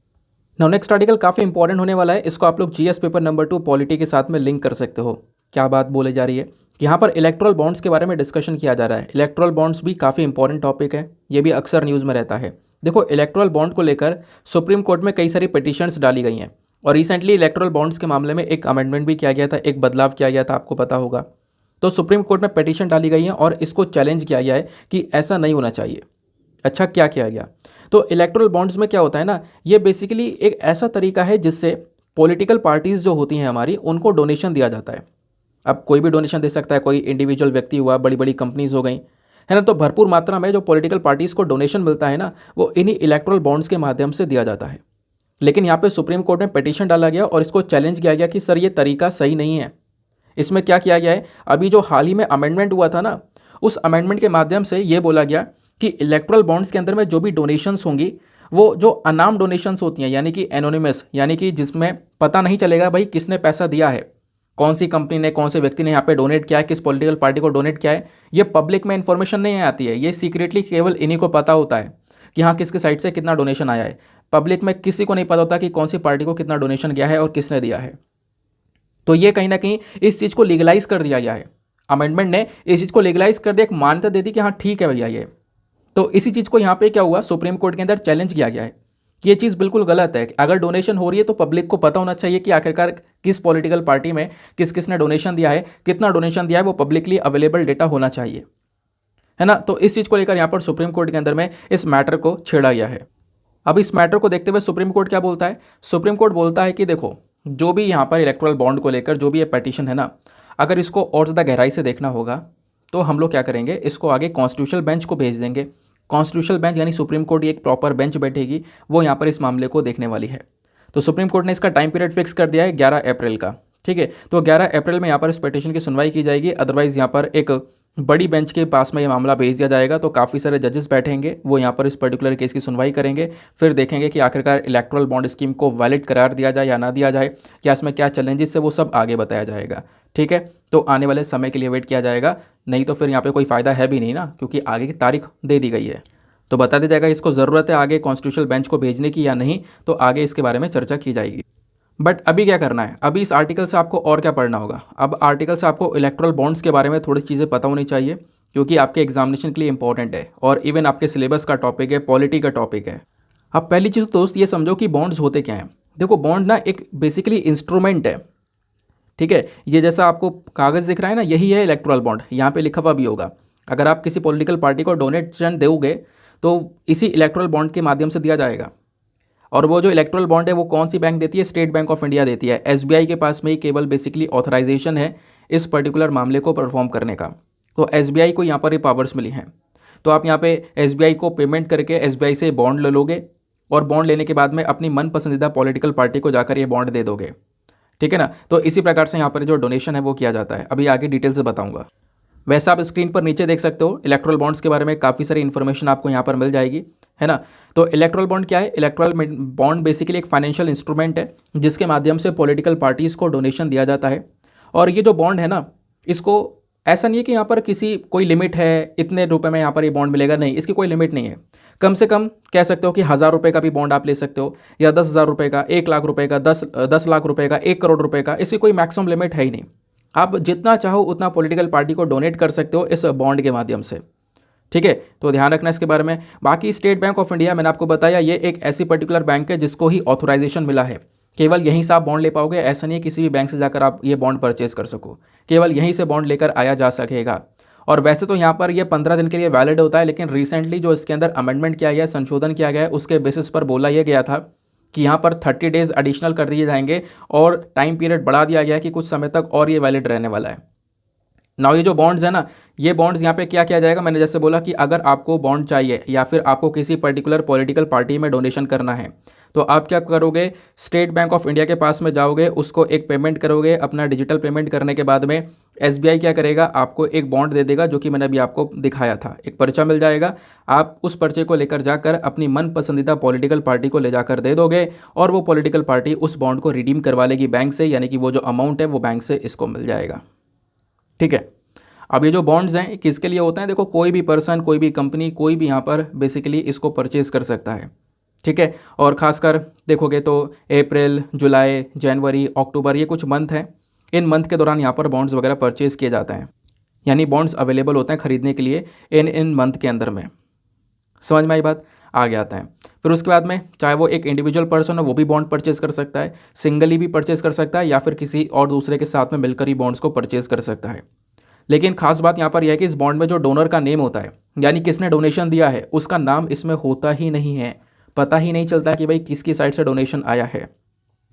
नाउ नेक्स्ट आर्टिकल काफ़ी इंपॉर्टेंट होने वाला है। इसको आप लोग GS पेपर नंबर 2 पॉलिटी के साथ में लिंक कर सकते हो। क्या बात बोले जा रही है? यहाँ पर इलेक्ट्रल बॉन्ड्स के बारे में डिस्कशन किया जा रहा है। इलेक्ट्रल बॉन्ड्स भी काफ़ी इंपॉर्टेंट टॉपिक है, ये भी अक्सर न्यूज़ में रहता है। देखो, इलेक्ट्रल बॉन्ड को लेकर सुप्रीम कोर्ट में कई सारी पिटीशंस डाली गई हैं और रिसेंटली इलेक्ट्रल बॉन्ड्स के मामले में एक अमेंडमेंट भी किया गया था, एक बदलाव किया गया था, आपको पता होगा। तो सुप्रीम कोर्ट में पिटीशन डाली गई है और इसको चैलेंज किया गया है कि ऐसा नहीं होना चाहिए। अच्छा, क्या किया गया? तो इलेक्ट्रल बॉन्ड्स में क्या होता है ना, ये बेसिकली एक ऐसा तरीका है जिससे पॉलिटिकल पार्टीज़ जो होती हैं हमारी, उनको डोनेशन दिया जाता है। अब कोई भी डोनेशन दे सकता है, कोई इंडिविजुअल व्यक्ति हुआ, बड़ी बड़ी कंपनीज हो गई, है ना। तो भरपूर मात्रा में जो पॉलिटिकल पार्टीज़ को डोनेशन मिलता है ना, वो इन्हीं इलेक्ट्रल बॉन्ड्स के माध्यम से दिया जाता है। लेकिन यहाँ पे सुप्रीम कोर्ट में पिटीशन डाला गया और इसको चैलेंज किया गया कि सर ये तरीका सही नहीं है। इसमें क्या किया गया है, अभी जो हाल ही में अमेंडमेंट हुआ था ना, उस अमेंडमेंट के माध्यम से ये बोला गया कि इलेक्ट्रल बॉन्ड्स के अंदर में जो भी डोनेशंस होंगी, वो जो अनाम डोनेशंस होती हैं, यानी कि एनोनिमस, यानी कि जिसमें पता नहीं चलेगा भाई किसने पैसा दिया है, कौन सी कंपनी ने, कौन से व्यक्ति ने यहाँ पे डोनेट किया है, किस पॉलिटिकल पार्टी को डोनेट किया है, ये पब्लिक में इन्फॉर्मेशन नहीं आती है। ये सीक्रेटली केवल इन्हीं को पता होता है कि हाँ किसके साइड से कितना डोनेशन आया है। पब्लिक में किसी को नहीं पता होता कि कौन सी पार्टी को कितना डोनेशन गया है और किसने दिया है। तो ये कहीं ना कहीं इस चीज़ को लीगलाइज कर दिया गया है। अमेंडमेंट ने इस चीज़ को लीगलाइज कर दिया, एक मान्यता दे दी कि हाँ ठीक है भैया ये। तो इसी चीज़ को यहाँ पे क्या हुआ, सुप्रीम कोर्ट के अंदर चैलेंज किया गया है कि ये चीज़ बिल्कुल गलत है। अगर डोनेशन हो रही है तो पब्लिक को पता होना चाहिए कि आखिरकार किस पॉलिटिकल पार्टी में किस किसने डोनेशन दिया है, कितना डोनेशन दिया है, वो पब्लिकली अवेलेबल डेटा होना चाहिए, है ना। तो इस चीज़ को लेकर यहाँ पर सुप्रीम कोर्ट के अंदर में इस मैटर को छेड़ा गया है। अब इस मैटर को देखते हुए सुप्रीम कोर्ट क्या बोलता है? सुप्रीम कोर्ट बोलता है कि देखो, जो भी यहाँ पर इलेक्टोरल बॉन्ड को लेकर जो भी ये पिटीशन है ना, अगर इसको और ज़्यादा गहराई से देखना होगा तो हम लोग क्या करेंगे, इसको आगे कॉन्स्टिट्यूशनल बेंच को भेज देंगे। कॉन्स्टिट्यूशनल बेंच यानी सुप्रीम कोर्ट, एक प्रॉपर बेंच बैठेगी, वो यहाँ पर इस मामले को देखने वाली है। तो सुप्रीम कोर्ट ने इसका टाइम पीरियड फिक्स कर दिया है 11 अप्रैल का, ठीक है। तो 11 अप्रैल में यहाँ पर इस पिटीशन की सुनवाई की जाएगी। अदरवाइज़ यहाँ पर एक बड़ी बेंच के पास में ये मामला भेज दिया जाएगा। तो काफ़ी सारे जजेस बैठेंगे, वो यहाँ पर इस पर्टिकुलर केस की सुनवाई करेंगे। फिर देखेंगे कि आखिरकार इलेक्टोरल बॉन्ड स्कीम को वैलिड करार दिया जाए या ना दिया जाए, या इसमें क्या चैलेंजेस है वो सब आगे बताया जाएगा, ठीक है। तो आने वाले समय के लिए वेट किया जाएगा, नहीं तो फिर यहाँ पे कोई फ़ायदा है भी नहीं ना, क्योंकि आगे की तारीख दे दी गई है। तो बता दिया जाएगा इसको ज़रूरत है आगे कॉन्स्टिट्यूशनल बेंच को भेजने की या नहीं, तो आगे इसके बारे में चर्चा की जाएगी। बट अभी क्या करना है, अभी इस आर्टिकल से आपको और क्या पढ़ना होगा। अब आर्टिकल से आपको इलेक्टोरल बॉन्ड्स के बारे में थोड़ी चीज़ें पता होनी चाहिए, क्योंकि आपके एग्जामिनेशन के लिए इंपॉर्टेंट है और इवन आपके सिलेबस का टॉपिक है, पॉलिटी का टॉपिक है। अब पहली चीज़ दोस्त ये समझो कि बॉन्ड्स होते क्या हैं। देखो, बॉन्ड ना एक बेसिकली इंस्ट्रूमेंट है, ठीक है। ये जैसा आपको कागज़ दिख रहा है ना, यही है इलेक्टोरल बॉन्ड, यहाँ पे लिखा हुआ भी होगा। अगर आप किसी पॉलिटिकल पार्टी को डोनेशन दोगे तो इसी इलेक्टोरल बॉन्ड के माध्यम से दिया जाएगा। और वो जो इलेक्ट्रल बॉन्ड है वो कौन सी बैंक देती है, स्टेट बैंक ऑफ इंडिया देती है। एसबीआई के पास में ही केवल बेसिकली ऑथराइजेशन है इस पर्टिकुलर मामले को परफॉर्म करने का। तो एसबीआई को यहाँ पर ये पावर्स मिली हैं। तो आप यहाँ पे एसबीआई को पेमेंट करके एसबीआई से बॉन्ड ले लोगे और बॉन्ड लेने के बाद में अपनी मन पसंदीदा पॉलिटिकल पार्टी को जाकर ये बॉन्ड दे दोगे, ठीक है ना। तो इसी प्रकार से यहाँ पर जो डोनेशन है वो किया जाता है। अभी आगे डिटेल से बताऊंगा। वैसे आप स्क्रीन पर नीचे देख सकते हो इलेक्ट्रल बॉन्ड्स के बारे में काफ़ी सारी इन्फॉर्मेशन आपको यहाँ पर मिल जाएगी, है ना। तो इलेक्ट्रल बॉन्ड क्या है? इलेक्ट्रल बॉन्ड बेसिकली एक फाइनेंशियल इंस्ट्रूमेंट है जिसके माध्यम से पॉलिटिकल पार्टीज़ को डोनेशन दिया जाता है। और ये जो बॉन्ड है ना, इसको ऐसा नहीं है कि यहाँ पर किसी कोई लिमिट है, इतने रुपए में यहाँ पर ये बॉन्ड मिलेगा, नहीं, इसकी कोई लिमिट नहीं है। कम से कम कह सकते हो कि 1000 रुपये का भी बॉन्ड आप ले सकते हो, या 10,000 रुपये का, 1 लाख रुपये का, 10 लाख रुपये का, 1 करोड़ रुपये का, इसकी कोई मैक्सिमम लिमिट है ही नहीं। आप जितना चाहो उतना पॉलिटिकल पार्टी को डोनेट कर सकते हो इस बॉन्ड के माध्यम से, ठीक है। तो ध्यान रखना इसके बारे में। बाकी स्टेट बैंक ऑफ इंडिया, मैंने आपको बताया, ये एक ऐसी पर्टिकुलर बैंक है जिसको ही ऑथोराइजेशन मिला है। केवल यहीं से आप बॉन्ड ले पाओगे, ऐसा नहीं है किसी भी बैंक से जाकर आप ये बॉन्ड परचेज कर सको, केवल यहीं से बॉन्ड लेकर आया जा सकेगा। और वैसे तो यहाँ पर ये 15 दिन के लिए वैलिड होता है, लेकिन रिसेंटली जो इसके अंदर अमेंडमेंट किया गया है, संशोधन किया गया है, उसके बेसिस पर बोला यह गया था कि यहाँ पर 30 डेज एडिशनल कर दिए जाएंगे और टाइम पीरियड बढ़ा दिया गया है कि कुछ समय तक और ये वैलिड रहने वाला है। नाउ ये जो बॉन्ड्स है ना, ये बॉन्ड्स यहाँ पे क्या किया जाएगा, मैंने जैसे बोला कि अगर आपको बॉन्ड चाहिए या फिर आपको किसी पर्टिकुलर पॉलिटिकल पार्टी में डोनेशन करना है, तो आप क्या करोगे, स्टेट बैंक ऑफ इंडिया के पास में जाओगे, उसको एक पेमेंट करोगे। अपना डिजिटल पेमेंट करने के बाद में एसबीआई क्या करेगा, आपको एक बॉन्ड दे देगा, जो कि मैंने अभी आपको दिखाया था। एक पर्चा मिल जाएगा, आप उस पर्चे को लेकर जाकर अपनी मन पसंदीदा पॉलिटिकल पार्टी को ले जाकर दे दोगे और वो पॉलिटिकल पार्टी उस बॉन्ड को रिडीम करवा लेगी बैंक से, यानी कि वो जो अमाउंट है वो बैंक से इसको मिल जाएगा, ठीक है। अब ये जो बॉन्ड्स हैं किसके लिए होते हैं, देखो कोई भी पर्सन, कोई भी कंपनी, कोई भी यहाँ पर बेसिकली इसको परचेज कर सकता है, ठीक है। और ख़ासकर देखोगे तो अप्रैल, जुलाई, जनवरी, अक्टूबर, ये कुछ मंथ हैं। इन मंथ के दौरान यहाँ पर बॉन्ड्स वगैरह परचेज़ किए जाते हैं, यानी बॉन्ड्स अवेलेबल होते हैं खरीदने के लिए इन मंथ के अंदर में। समझ में आई बात? आगे आता है। फिर उसके बाद में चाहे वो एक इंडिविजुअल पर्सन हो, वो भी बॉन्ड परचेज़ कर सकता है, सिंगली भी परचेज़ कर सकता है, या फिर किसी और दूसरे के साथ में मिलकर ही बॉन्ड्स को परचेज़ कर सकता है। लेकिन खास बात यहाँ पर यह है कि इस बॉन्ड में जो डोनर का नेम होता है, यानी किसने डोनेशन दिया है, उसका नाम इसमें होता ही नहीं है। पता ही नहीं चलता कि भाई किसकी साइड से डोनेशन आया है।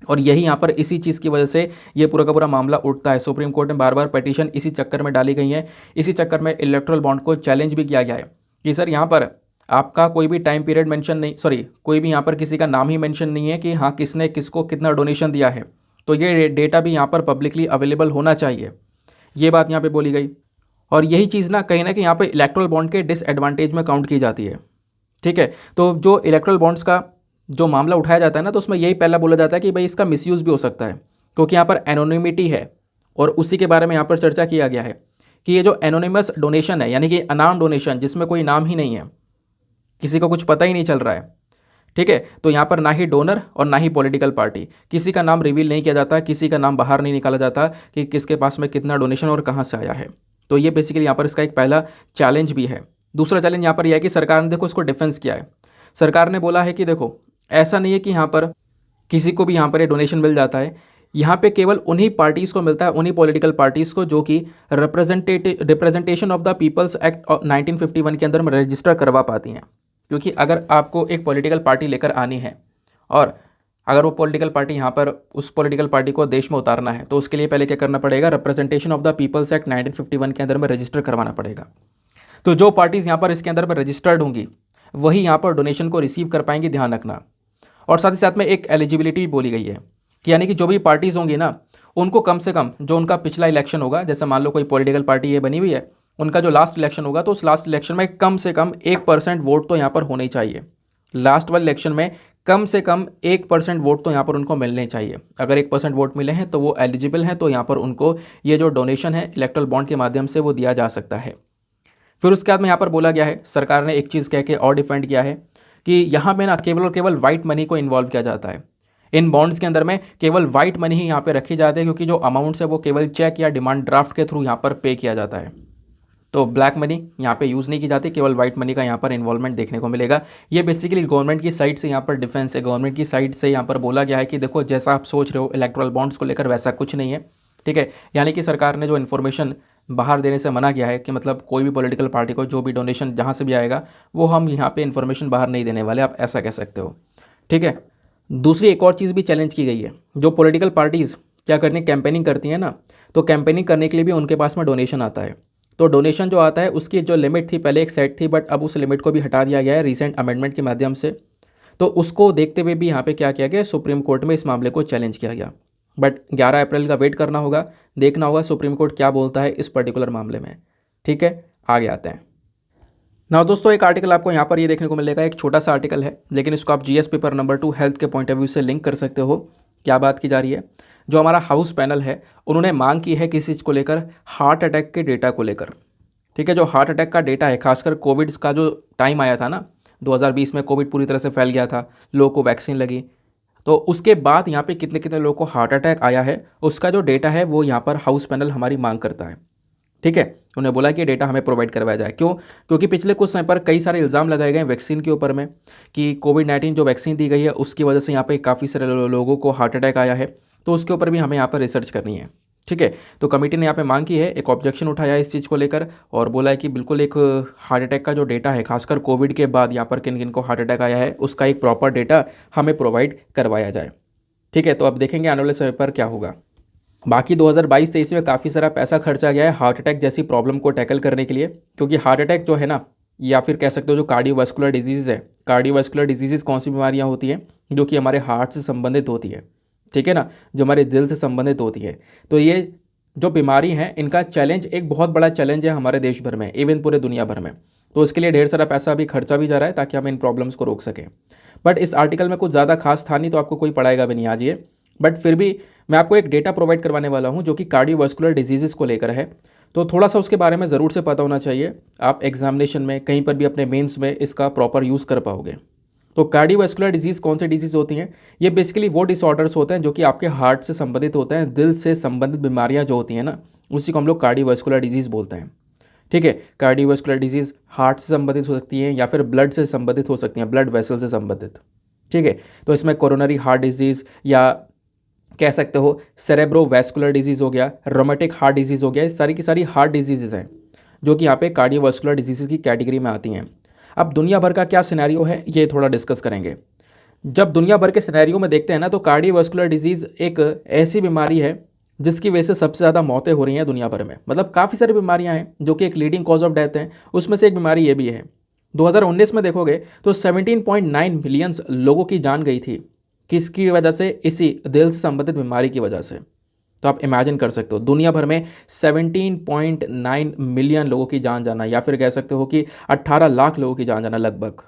और यही यहाँ पर इसी चीज़ की वजह से ये पूरा का पूरा मामला उठता है। सुप्रीम कोर्ट में बार बार पिटीशन इसी चक्कर में डाली गई है। इसी चक्कर में इलेक्ट्रल बॉन्ड को चैलेंज भी किया गया है कि सर यहाँ पर आपका कोई भी टाइम पीरियड मेंशन नहीं, सॉरी कोई भी यहाँ पर किसी का नाम ही मेंशन नहीं है कि हाँ किसने किसको कितना डोनेशन दिया है। तो ये डेटा भी यहाँ पर पब्लिकली अवेलेबल होना चाहिए, ये बात यहाँ पर बोली गई। और यही चीज़ ना कहीं यहाँ पर इलेक्ट्रल बॉन्ड के डिसएडवांटेज में काउंट की जाती है, ठीक है। तो जो इलेक्ट्रल बॉन्ड्स का जो मामला उठाया जाता है ना, तो उसमें यही पहला बोला जाता है कि भाई इसका मिसयूज़ भी हो सकता है, क्योंकि यहाँ पर एनोनिमिटी है। और उसी के बारे में यहाँ पर चर्चा किया गया है कि ये जो एनोनिमस डोनेशन है, यानी कि अनाम डोनेशन, जिसमें कोई नाम ही नहीं है, किसी को कुछ पता ही नहीं चल रहा है, ठीक है। तो यहाँ पर ना ही डोनर और ना ही पॉलिटिकल पार्टी, किसी का नाम रिवील नहीं किया जाता, किसी का नाम बाहर नहीं निकाला जाता कि किसके पास में कितना डोनेशन और कहाँ से आया है। तो ये बेसिकली यहाँ पर इसका एक पहला चैलेंज भी है। दूसरा चैलेंज यहाँ पर यह है कि सरकार ने देखो इसको डिफेंस किया है। सरकार ने बोला है कि देखो ऐसा नहीं है कि यहाँ पर किसी को भी यहाँ पर ये डोनेशन मिल जाता है। यहाँ पे केवल उन्हीं पार्टीज़ को मिलता है, उन्हीं पॉलिटिकल पार्टीज़ को जो कि representation of the peoples act 1951 के अंदर में रजिस्टर करवा पाती हैं। क्योंकि अगर आपको एक पॉलिटिकल पार्टी लेकर आनी है और अगर वो पॉलिटिकल पार्टी यहाँ पर उस पॉलिटिकल पार्टी को देश में उतारना है, तो उसके लिए पहले क्या करना पड़ेगा, representation of the peoples act 1951 के अंदर में रजिस्टर करवाना पड़ेगा। तो जो पार्टीज़ यहाँ पर इसके अंदर में रजिस्टर्ड होंगी वही यहाँ पर डोनेशन को रिसीव कर पाएंगी, ध्यान रखना। और साथ ही साथ में एक एलिजिबिलिटी भी बोली गई है कि यानी कि जो भी पार्टीज़ होंगी ना, उनको कम से कम जो उनका पिछला इलेक्शन होगा, जैसे मान लो कोई पॉलिटिकल पार्टी ये बनी हुई है, उनका जो लास्ट इलेक्शन होगा, तो उस लास्ट इलेक्शन में कम से कम 1% वोट तो यहाँ पर होने चाहिए। लास्ट वाले इलेक्शन में कम से कम 1% वोट तो यहाँ पर उनको मिलने चाहिए। अगर 1% वोट मिले हैं तो वो एलिजिबल हैं, तो यहाँ पर उनको ये जो डोनेशन है इलेक्ट्रल बॉन्ड के माध्यम से वो दिया जा सकता है। फिर उसके बाद में यहाँ पर बोला गया है, सरकार ने एक चीज़ कह के और डिफेंड किया है कि यहाँ पे ना केवल और केवल वाइट मनी को इन्वॉल्व किया जाता है। इन बॉन्ड्स के अंदर में केवल वाइट मनी ही यहाँ पे रखी जाती है, क्योंकि जो अमाउंट्स है वो केवल चेक या डिमांड ड्राफ्ट के थ्रू यहाँ पर पे किया जाता है। तो ब्लैक मनी यहाँ पे यूज़ नहीं की जाती, केवल वाइट मनी का यहाँ पर इन्वॉल्वमेंट देखने को मिलेगा। ये बेसिकली गवर्नमेंट की साइड से यहाँ पर डिफेंस है। गवर्नमेंट की साइड से यहाँ पर बोला गया है कि देखो जैसा आप सोच रहे हो इलेक्ट्रल बॉन्ड्स को लेकर, वैसा कुछ नहीं है, ठीक है। यानी कि सरकार ने जो इन्फॉर्मेशन बाहर देने से मना किया है कि मतलब कोई भी पॉलिटिकल पार्टी को जो भी डोनेशन जहाँ से भी आएगा वो हम यहाँ पे इन्फॉर्मेशन बाहर नहीं देने वाले, आप ऐसा कह सकते हो, ठीक है। दूसरी एक और चीज़ भी चैलेंज की गई है, जो पॉलिटिकल पार्टीज़ क्या करती हैं, कैंपेनिंग करती हैं ना, तो कैंपेनिंग करने के लिए भी उनके पास में डोनेशन आता है। तो डोनेशन जो आता है उसकी जो लिमिट थी पहले एक सेट थी, बट अब उस लिमिट को भी हटा दिया गया है रीसेंट अमेंडमेंट के माध्यम से। तो उसको देखते हुए भी यहाँ पे क्या किया गया, सुप्रीम कोर्ट में इस मामले को चैलेंज किया गया। बट 11 अप्रैल का वेट करना होगा, देखना होगा सुप्रीम कोर्ट क्या बोलता है इस पर्टिकुलर मामले में। ठीक है, आगे आते हैं। ना दोस्तों, एक आर्टिकल आपको यहाँ पर ये देखने को मिलेगा, एक छोटा सा आर्टिकल है, लेकिन इसको आप जीएस पेपर नंबर 2 हेल्थ के पॉइंट ऑफ व्यू से लिंक कर सकते हो। क्या बात की जा रही है, जो हमारा हाउस पैनल है उन्होंने मांग की है किसी चीज़ को लेकर, हार्ट अटैक के डेटा को लेकर। ठीक है, जो हार्ट अटैक का डेटा है, खासकर कोविड का जो टाइम आया था ना, 2020 में कोविड पूरी तरह से फैल गया था, लोगों को वैक्सीन लगी, तो उसके बाद यहाँ पे कितने कितने लोगों को हार्ट अटैक आया है उसका जो डेटा है वो यहाँ पर हाउस पैनल हमारी मांग करता है। ठीक है, उन्होंने बोला कि डेटा हमें प्रोवाइड करवाया जाए। क्यों? क्योंकि पिछले कुछ समय पर कई सारे इल्ज़ाम लगाए गए वैक्सीन के ऊपर में कि कोविड-19 जो वैक्सीन दी गई है उसकी वजह से यहाँ पे काफ़ी सारे लोगों को हार्ट अटैक आया है, तो उसके ऊपर भी हमें यहाँ पर रिसर्च करनी है। ठीक है, तो कमेटी ने यहाँ पे मांग की है, एक ऑब्जेक्शन उठाया है इस चीज़ को लेकर और बोला है कि बिल्कुल एक हार्ट अटैक का जो डेटा है, खासकर कोविड के बाद यहाँ पर किन किन को हार्ट अटैक आया है उसका एक प्रॉपर डेटा हमें प्रोवाइड करवाया जाए। ठीक है, तो अब देखेंगे आने वाले समय पर क्या होगा। बाकी 2022-23 में काफ़ी सारा पैसा खर्चा गया है हार्ट अटैक जैसी प्रॉब्लम को टैकल करने के लिए, क्योंकि हार्ट अटैक जो है ना, या फिर कह सकते हो जो कार्डियोवास्कुलर डिजीज़ है, कार्डियोवास्कुलर डिजीज़ कौन सी बीमारियां होती हैं, जो कि हमारे हार्ट से संबंधित होती है। ठीक है ना, जो हमारे दिल से संबंधित होती है। तो ये जो बीमारी हैं इनका चैलेंज एक बहुत बड़ा चैलेंज है हमारे देश भर में, इवन पूरे दुनिया भर में। तो इसके लिए ढेर सारा पैसा अभी खर्चा भी जा रहा है ताकि हम इन प्रॉब्लम्स को रोक सकें। बट इस आर्टिकल में कुछ ज़्यादा खास था नहीं, तो आपको कोई पढ़ाएगा भी नहीं आज ये। बट फिर भी मैं आपको एक डेटा प्रोवाइड करवाने वाला हूँ जो कि कार्डियोवास्कुलर डिजीज़ को लेकर है, तो थोड़ा सा उसके बारे में ज़रूर से पता होना चाहिए। आप एग्जामिनेशन में कहीं पर भी अपने मेंस में इसका प्रॉपर यूज़ कर पाओगे। तो कार्डियोवास्कुलर डिजीज़ कौन से डिजीज़ होती हैं? ये बेसिकली वो डिसऑर्डर्स होते हैं जो कि आपके हार्ट से संबंधित होते हैं, दिल से संबंधित बीमारियाँ जो होती हैं ना, उसी को हम लोग कार्डियोवास्कुलर डिजीज़ बोलते हैं। ठीक है, कार्डियोवास्कुलर डिजीज़ हार्ट से संबंधित हो सकती हैं या फिर ब्लड से संबंधित हो सकती हैं, ब्लड वेसल से संबंधित। ठीक है, तो इसमें कोरोनरी हार्ट डिजीज़ या कह सकते हो सेरेब्रोवैस्कुलर डिजीज़ हो गया, रोमेटिक हार्ट डिजीज़ हो गया, ये सारी की सारी हार्ट डिजीज़ हैं जो कि यहाँ पे कार्डियोवास्कुलर डिजीज़ की कैटेगरी में आती हैं। अब दुनिया भर का क्या सिनेरियो है ये थोड़ा डिस्कस करेंगे। जब दुनिया भर के सिनेरियो में देखते हैं ना, तो कार्डियोवास्कुलर डिजीज़ एक ऐसी बीमारी है जिसकी वजह से सबसे ज़्यादा मौतें हो रही हैं दुनिया भर में। मतलब काफ़ी सारी बीमारियां हैं जो कि एक लीडिंग कॉज ऑफ डेथ हैं, उसमें से एक बीमारी ये भी है। 2019 में देखोगे तो 17.9 मिलियंस लोगों की जान गई थी, किसकी वजह से? इसी दिल से संबंधित बीमारी की वजह से। तो आप इमेजिन कर सकते हो दुनिया भर में 17.9 मिलियन लोगों की जान जाना, या फिर कह सकते हो कि 18 लाख लोगों की जान जाना लगभग।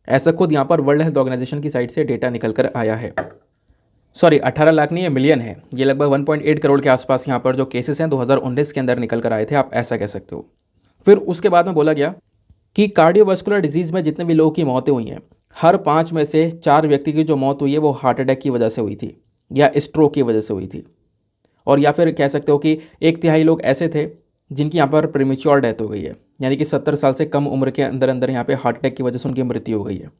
ऐसा खुद यहाँ पर वर्ल्ड हेल्थ ऑर्गेनाइजेशन की साइट से डेटा निकल कर आया है। सॉरी, 18 लाख नहीं, ये मिलियन है। ये लगभग 1.8 करोड़ के आसपास यहाँ पर जो केसेस हैं 2019 के अंदर निकल कर आए थे, आप ऐसा कह सकते हो। फिर उसके बाद में बोला गया कि कार्डियोवास्कुलर डिजीज़ में जितने भी लोगों की मौतें हुई हैं, हर 5 में से 4 व्यक्ति की जो मौत हुई है वो हार्ट अटैक की वजह से हुई थी या स्ट्रोक की वजह से हुई थी। और या फिर कह सकते हो कि 1/3 लोग ऐसे थे जिनकी यहाँ पर प्रीमेच्योर डेथ हो गई है, यानी कि 70 साल से कम उम्र के अंदर अंदर यहाँ पे हार्ट अटैक की वजह से उनकी मृत्यु हो गई है।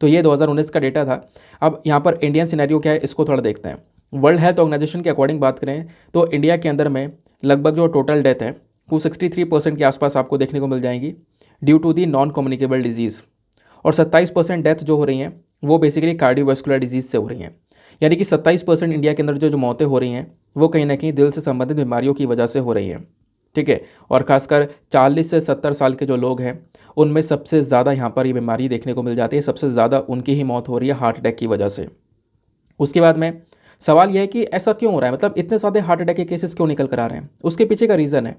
तो ये 2019 का डेटा था। अब यहाँ पर इंडियन सिनेरियो क्या है इसको थोड़ा देखते हैं। वर्ल्ड हेल्थ ऑर्गेनाइजेशन के अकॉर्डिंग बात करें तो इंडिया के अंदर में लगभग जो टोटल डेथ है वो 63% के आसपास आपको देखने को मिल जाएंगी due to the non communicable disease, और 27% डेथ जो हो रही हैं वो बेसिकली कार्डियोवास्कुलर डिजीज़ से हो रही हैं। यानी कि 27% इंडिया के अंदर जो मौतें हो रही हैं वो कहीं ना कहीं दिल से संबंधित बीमारियों की वजह से हो रही हैं। ठीक है, और खासकर 40 से 70 साल के जो लोग हैं उनमें सबसे ज़्यादा यहाँ पर ये बीमारी देखने को मिल जाती है, सबसे ज़्यादा उनकी ही मौत हो रही है हार्ट अटैक की वजह से। उसके बाद में सवाल यह है कि ऐसा क्यों हो रहा है, मतलब इतने सारे हार्ट अटैक के केसेस क्यों निकल कर आ रहे हैं? उसके पीछे का रीज़न है,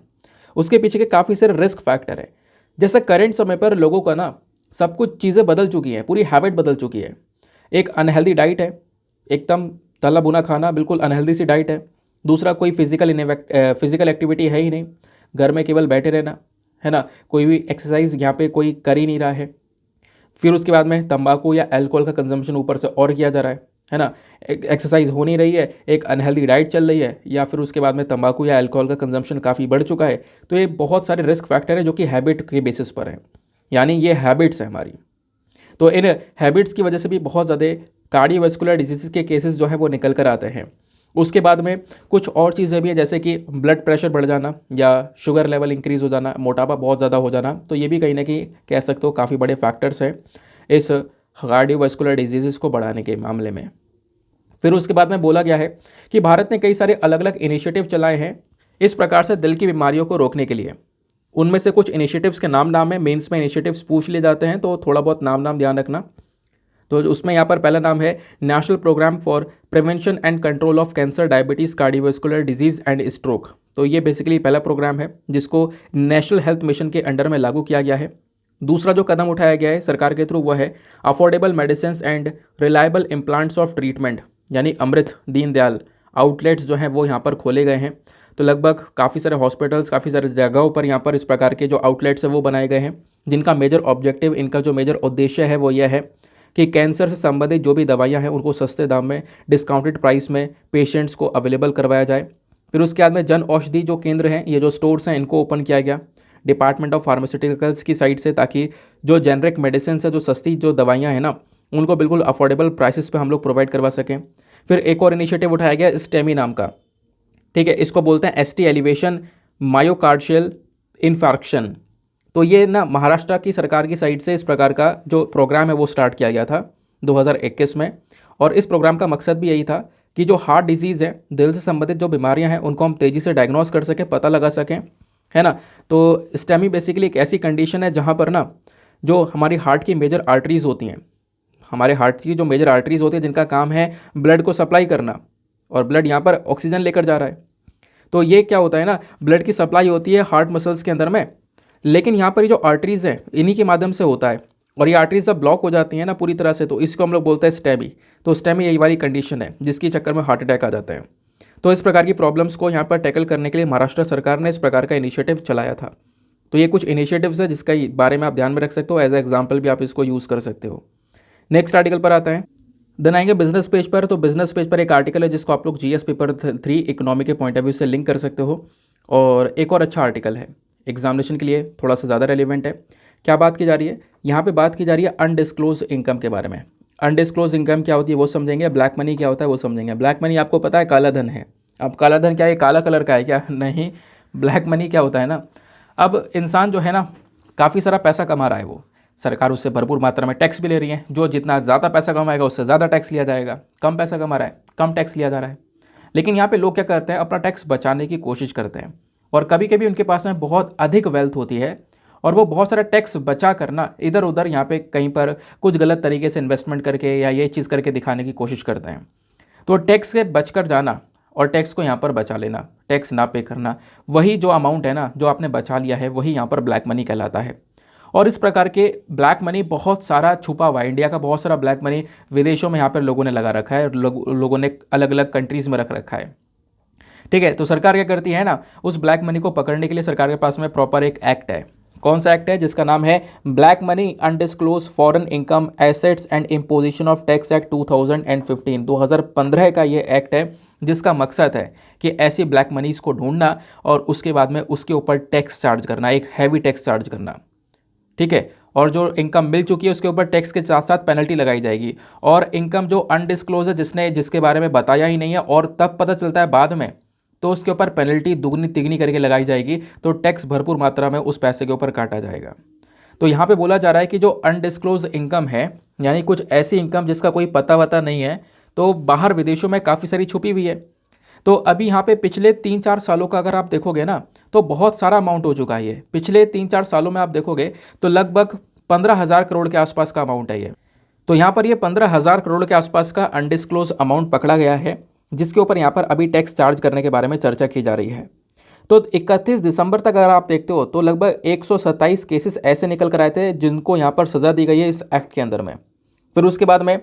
उसके पीछे के काफ़ी सारे रिस्क फैक्टर है। जैसे करेंट समय पर लोगों का ना सब कुछ चीज़ें बदल चुकी हैं, पूरी हैबिट बदल चुकी है। एक अनहेल्दी डाइट है, एकदम तला भुना खाना, बिल्कुल अनहेल्दी सी डाइट है। दूसरा, कोई फिजिकल एक्टिविटी है ही नहीं, घर में केवल बैठे रहना है ना, कोई भी एक्सरसाइज यहाँ पे कोई कर ही नहीं रहा है। फिर उसके बाद में तंबाकू या अल्कोहल का कंजम्पशन ऊपर से और किया जा रहा है ना। एक्सरसाइज हो नहीं रही है, एक अनहेल्दी डाइट चल रही है, या फिर उसके बाद में तंबाकू या अल्कोहल का कंजम्पशन काफ़ी बढ़ चुका है। तो ये बहुत सारे रिस्क फैक्टर हैं जो कि हैबिट के बेसिस पर हैं, यानी ये हैबिट्स है हमारी। तो इन हैबिट्स की वजह से भी बहुत ज़्यादा कार्डियोवास्कुलर डिजीज़ के केसेस जो हैं वो निकल कर आते हैं। उसके बाद में कुछ और चीज़ें भी हैं, जैसे कि ब्लड प्रेशर बढ़ जाना या शुगर लेवल इंक्रीज़ हो जाना, मोटापा बहुत ज़्यादा हो जाना। तो ये भी कहीं ना कहीं कह सकते हो काफ़ी बड़े फैक्टर्स हैं इस कार्डियोवास्कुलर डिजीज़ को बढ़ाने के मामले में। फिर उसके बाद में बोला गया है कि भारत ने कई सारे अलग अलग इनिशिएटिव चलाए हैं इस प्रकार से दिल की बीमारियों को रोकने के लिए। उनमें से कुछ इनिशिएटिव्स के नाम है, मेंस में इनिशिएटिव्स पूछ लिए जाते हैं तो थोड़ा बहुत नाम ध्यान रखना। तो उसमें यहाँ पर पहला नाम है national programme for prevention and control of cancer, diabetes, cardiovascular disease and stroke. तो ये बेसिकली पहला प्रोग्राम है जिसको नेशनल हेल्थ मिशन के अंडर में लागू किया गया है। दूसरा जो कदम उठाया गया है सरकार के थ्रू वह है affordable medicine and reliable implants of treatment, यानी अमृत दीनदयाल आउटलेट्स जो हैं वो यहाँ पर खोले गए हैं। तो लगभग काफ़ी सारे हॉस्पिटल्स, काफ़ी सारे जगहों पर यहाँ पर इस प्रकार के जो आउटलेट्स हैं वो बनाए गए हैं, जिनका मेजर ऑब्जेक्टिव, इनका जो मेजर उद्देश्य है वो यह है कि कैंसर से संबंधित जो भी दवाइयाँ हैं उनको सस्ते दाम में, डिस्काउंटेड प्राइस में पेशेंट्स को अवेलेबल करवाया जाए। फिर उसके बाद में जन औषधि जो केंद्र हैं, ये जो स्टोर्स हैं, इनको ओपन किया गया डिपार्टमेंट ऑफ फार्मास्यूटिकल्स की साइड से, ताकि जो जेनरिक मेडिसिन है, जो सस्ती जो दवाइयाँ हैं ना, उनको बिल्कुल अफोर्डेबल प्राइसेस पे हम लोग प्रोवाइड करवा सकें। फिर एक और इनिशिएटिव उठाया गया स्टेमी नाम का, ठीक है, इसको बोलते हैं एसटी एलिवेशन मायोकार्डियल इन्फार्क्शन। तो ये ना महाराष्ट्र की सरकार की साइड से इस प्रकार का जो प्रोग्राम है वो स्टार्ट किया गया था 2021 में। और इस प्रोग्राम का मकसद भी यही था कि जो हार्ट डिजीज़ है, दिल से संबंधित जो बीमारियां हैं, उनको हम तेज़ी से डायग्नोस कर सकें, पता लगा सकें, है ना। तो स्टेमी बेसिकली एक ऐसी कंडीशन है जहाँ पर ना जो हमारी हार्ट की मेजर आर्टरीज़ होती हैं, हमारे हार्ट की जो मेजर आर्टरीज़ होती है जिनका काम है ब्लड को सप्लाई करना, और ब्लड यहाँ पर ऑक्सीजन लेकर जा रहा है। तो ये क्या होता है ना, ब्लड की सप्लाई होती है हार्ट मसल्स के अंदर में, लेकिन यहाँ पर ये जो आर्टरीज़ है इन्हीं के माध्यम से होता है, और ये आर्टरीज जब ब्लॉक हो जाती हैं ना पूरी तरह से, तो इसको हम लोग बोलते हैं स्टेमी। तो स्टेमी यही वाली कंडीशन है जिसके चक्कर में हार्ट अटैक आ जाते हैं। तो इस प्रकार की प्रॉब्लम्स को यहाँ पर टैकल करने के लिए महाराष्ट्र सरकार ने इस प्रकार का इनिशिएटिव चलाया था। तो ये कुछ इनिशिएटिव्स है जिसका बारे में आप ध्यान में रख सकते हो, एज ए एग्जाम्पल भी आप इसको यूज़ कर सकते हो। नेक्स्ट आर्टिकल पर आता है, देन आएंगे बिजनेस पेज पर। तो बिजनेस पेज पर एक आर्टिकल है जिसको आप लोग जीएस पेपर 3 इकोनॉमी के पॉइंट ऑफ व्यू से लिंक कर सकते हो, और एक और अच्छा आर्टिकल है एग्जामिनेशन के लिए थोड़ा सा ज़्यादा रेलिवेंट है। क्या बात की जा रही है यहाँ पे? बात की जा रही है अनडिस्क्लोज इनकम के बारे में। अनडिस्क्लोज इनकम क्या होती है वो समझेंगे, ब्लैक मनी क्या होता है वो समझेंगे। ब्लैक मनी आपको पता है काला धन है। अब काला धन क्या है? काला कलर का है क्या? नहीं। ब्लैक मनी क्या होता है ना, अब इंसान जो है ना काफ़ी सारा पैसा कमा रहा है, वो सरकार उससे भरपूर मात्रा में टैक्स भी ले रही है। जो जितना ज़्यादा पैसा कमाएगा उससे ज़्यादा टैक्स लिया जाएगा, कम पैसा कमा रहा है कम टैक्स लिया जा रहा है। लेकिन यहाँ पे लोग क्या करते हैं, अपना टैक्स बचाने की कोशिश करते हैं, और कभी कभी उनके पास में बहुत अधिक वेल्थ होती है और वो बहुत सारा टैक्स बचा करना इधर उधर यहाँ पे कहीं पर कुछ गलत तरीके से इन्वेस्टमेंट करके या ये चीज़ करके दिखाने की कोशिश करते हैं। तो टैक्स से बचकर जाना और टैक्स को यहाँ पर बचा लेना, टैक्स ना पे करना, वही जो अमाउंट है ना जो आपने बचा लिया है वही यहाँ पर ब्लैक मनी कहलाता है। और इस प्रकार के ब्लैक मनी बहुत सारा छुपा हुआ है। इंडिया का बहुत सारा ब्लैक मनी विदेशों में यहाँ पर लोगों ने लगा रखा है, लोगों ने अलग अलग कंट्रीज़ में रख रखा है। ठीक है, तो सरकार क्या करती है ना, उस ब्लैक मनी को पकड़ने के लिए सरकार के पास में प्रॉपर एक एक्ट है। कौन सा एक्ट है? जिसका नाम है black money undisclosed foreign income assets and imposition of tax act 2015। 2015 का ये एक्ट है जिसका मकसद है कि ऐसी ब्लैक मनीज को ढूंढना और उसके बाद में उसके ऊपर टैक्स चार्ज करना, एक हैवी टैक्स चार्ज करना। ठीक है, और जो इनकम मिल चुकी है उसके ऊपर टैक्स के साथ साथ पेनल्टी लगाई जाएगी। और इनकम जो अनडिस्क्लोज है, जिसके बारे में बताया ही नहीं है और तब पता चलता है बाद में, तो उसके ऊपर पेनल्टी दुगनी तिगनी करके लगाई जाएगी। तो टैक्स भरपूर मात्रा में उस पैसे के ऊपर काटा जाएगा। तो यहाँ पे बोला जा रहा है कि जो अनडिस्क्लोज इनकम है, यानी कुछ ऐसी इनकम जिसका कोई पता वता नहीं है, तो बाहर विदेशों में काफ़ी सारी छुपी हुई है। तो अभी यहाँ पे पिछले 3-4 सालों का अगर आप देखोगे ना तो बहुत सारा अमाउंट हो चुका है ये। पिछले 3-4 सालों में आप देखोगे तो लगभग 15,000 करोड़ के आसपास का अमाउंट है ये। तो यहाँ पर ये 15,000 करोड़ के आसपास का अनडिस्क्लोज अमाउंट पकड़ा गया है, जिसके ऊपर यहाँ पर अभी टैक्स चार्ज करने के बारे में चर्चा की जा रही है। तो 31 दिसंबर तक अगर आप देखते हो तो लगभग 127 केसेस ऐसे निकल कर आए थे जिनको यहाँ पर सज़ा दी गई है इस एक्ट के अंदर में। फिर उसके बाद में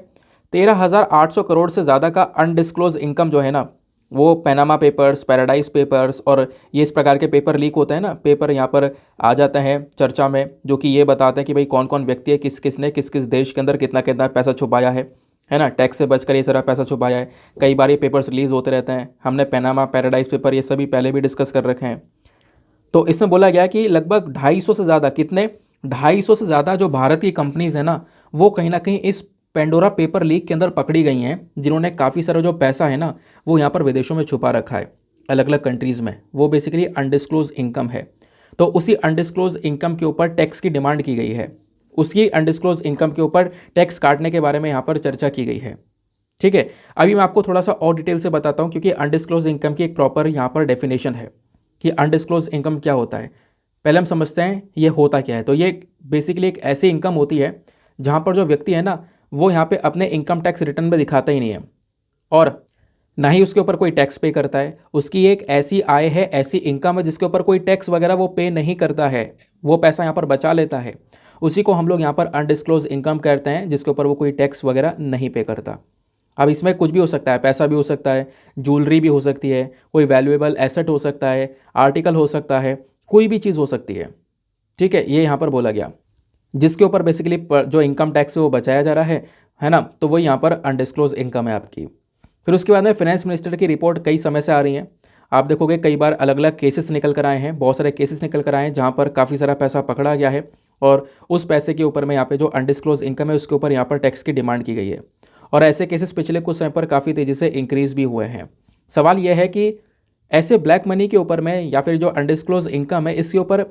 13,800 करोड़ से ज़्यादा का अनडिस्क्लोज इनकम जो है ना, वो पैनामा पेपर्स, पैराडाइज पेपर्स और ये इस प्रकार के पेपर लीक होते हैं ना, पेपर यहाँ पर आ जाते हैं चर्चा में, जो कि ये बताते हैं कि भाई कौन कौन व्यक्ति है, किस किस ने किस किस देश के अंदर कितना कितना पैसा छुपाया है ना, टैक्स से बचकर ये सारा पैसा छुपाया है। कई बार ये पेपर्स रिलीज़ होते रहते हैं। हमने पैनामा, पैराडाइज पेपर ये सभी पहले भी डिस्कस कर रखे हैं। तो इसमें बोला गया कि लगभग 250 से ज़्यादा, कितने 250 से ज़्यादा जो भारत की कंपनीज़ हैं ना, वो कहीं ना कहीं इस पेंडोरा पेपर लीक के अंदर पकड़ी गई हैं, जिन्होंने काफ़ी सारा जो पैसा है ना वो यहाँ पर विदेशों में छुपा रखा है अलग अलग कंट्रीज़ में। वो बेसिकली अनडिस्क्लोज इनकम है। तो उसी अनडिस्क्लोज इनकम के ऊपर टैक्स की डिमांड की गई है। उसकी अनडिस्क्लोज इनकम के ऊपर टैक्स काटने के बारे में यहाँ पर चर्चा की गई है। ठीक है, अभी मैं आपको थोड़ा सा और डिटेल से बताता हूँ, क्योंकि अनडिस्क्लोज इनकम की एक प्रॉपर यहाँ पर डेफिनेशन है कि अनडिस्क्लोज इनकम क्या होता है। पहले हम समझते हैं ये होता क्या है। तो ये बेसिकली एक ऐसी इनकम होती है जहाँ पर जो व्यक्ति है ना, वो यहाँ पे अपने इनकम टैक्स रिटर्न में दिखाता ही नहीं है और ना ही उसके ऊपर कोई टैक्स पे करता है। उसकी एक ऐसी आय है, ऐसी इनकम है जिसके ऊपर कोई टैक्स वगैरह वो पे नहीं करता है, वो पैसा यहाँ पर बचा लेता है। उसी को हम लोग यहाँ पर अनडिस्क्लोज इनकम कहते हैं, जिसके ऊपर वो कोई टैक्स वगैरह नहीं पे करता। अब इसमें कुछ भी हो सकता है, पैसा भी हो सकता है, ज्वेलरी भी हो सकती है, कोई वैल्यूएबल एसेट हो सकता है, आर्टिकल हो सकता है, कोई भी चीज़ हो सकती है। ठीक है, ये यहाँ पर बोला गया जिसके ऊपर बेसिकली जो इनकम टैक्स है वो बचाया जा रहा है ना, तो वो यहाँ पर अनडिस्क्लोज इनकम है आपकी। फिर उसके बाद में फाइनेंस मिनिस्टर की रिपोर्ट कई समय से आ रही है। आप देखोगे कई बार अलग अलग केसेस निकल कर आए हैं, बहुत सारे केसेस निकल कर आए हैं जहाँ पर काफ़ी सारा पैसा पकड़ा गया है और उस पैसे के ऊपर में यहाँ पे जो अनडिस्क्लोज इनकम है उसके ऊपर यहाँ पर टैक्स की डिमांड की गई है। और ऐसे केसेस पिछले कुछ समय पर काफ़ी तेज़ी से इंक्रीज़ भी हुए हैं। सवाल यह है कि ऐसे ब्लैक मनी के ऊपर में या फिर जो अनडिस्क्लोज इनकम है इसके ऊपर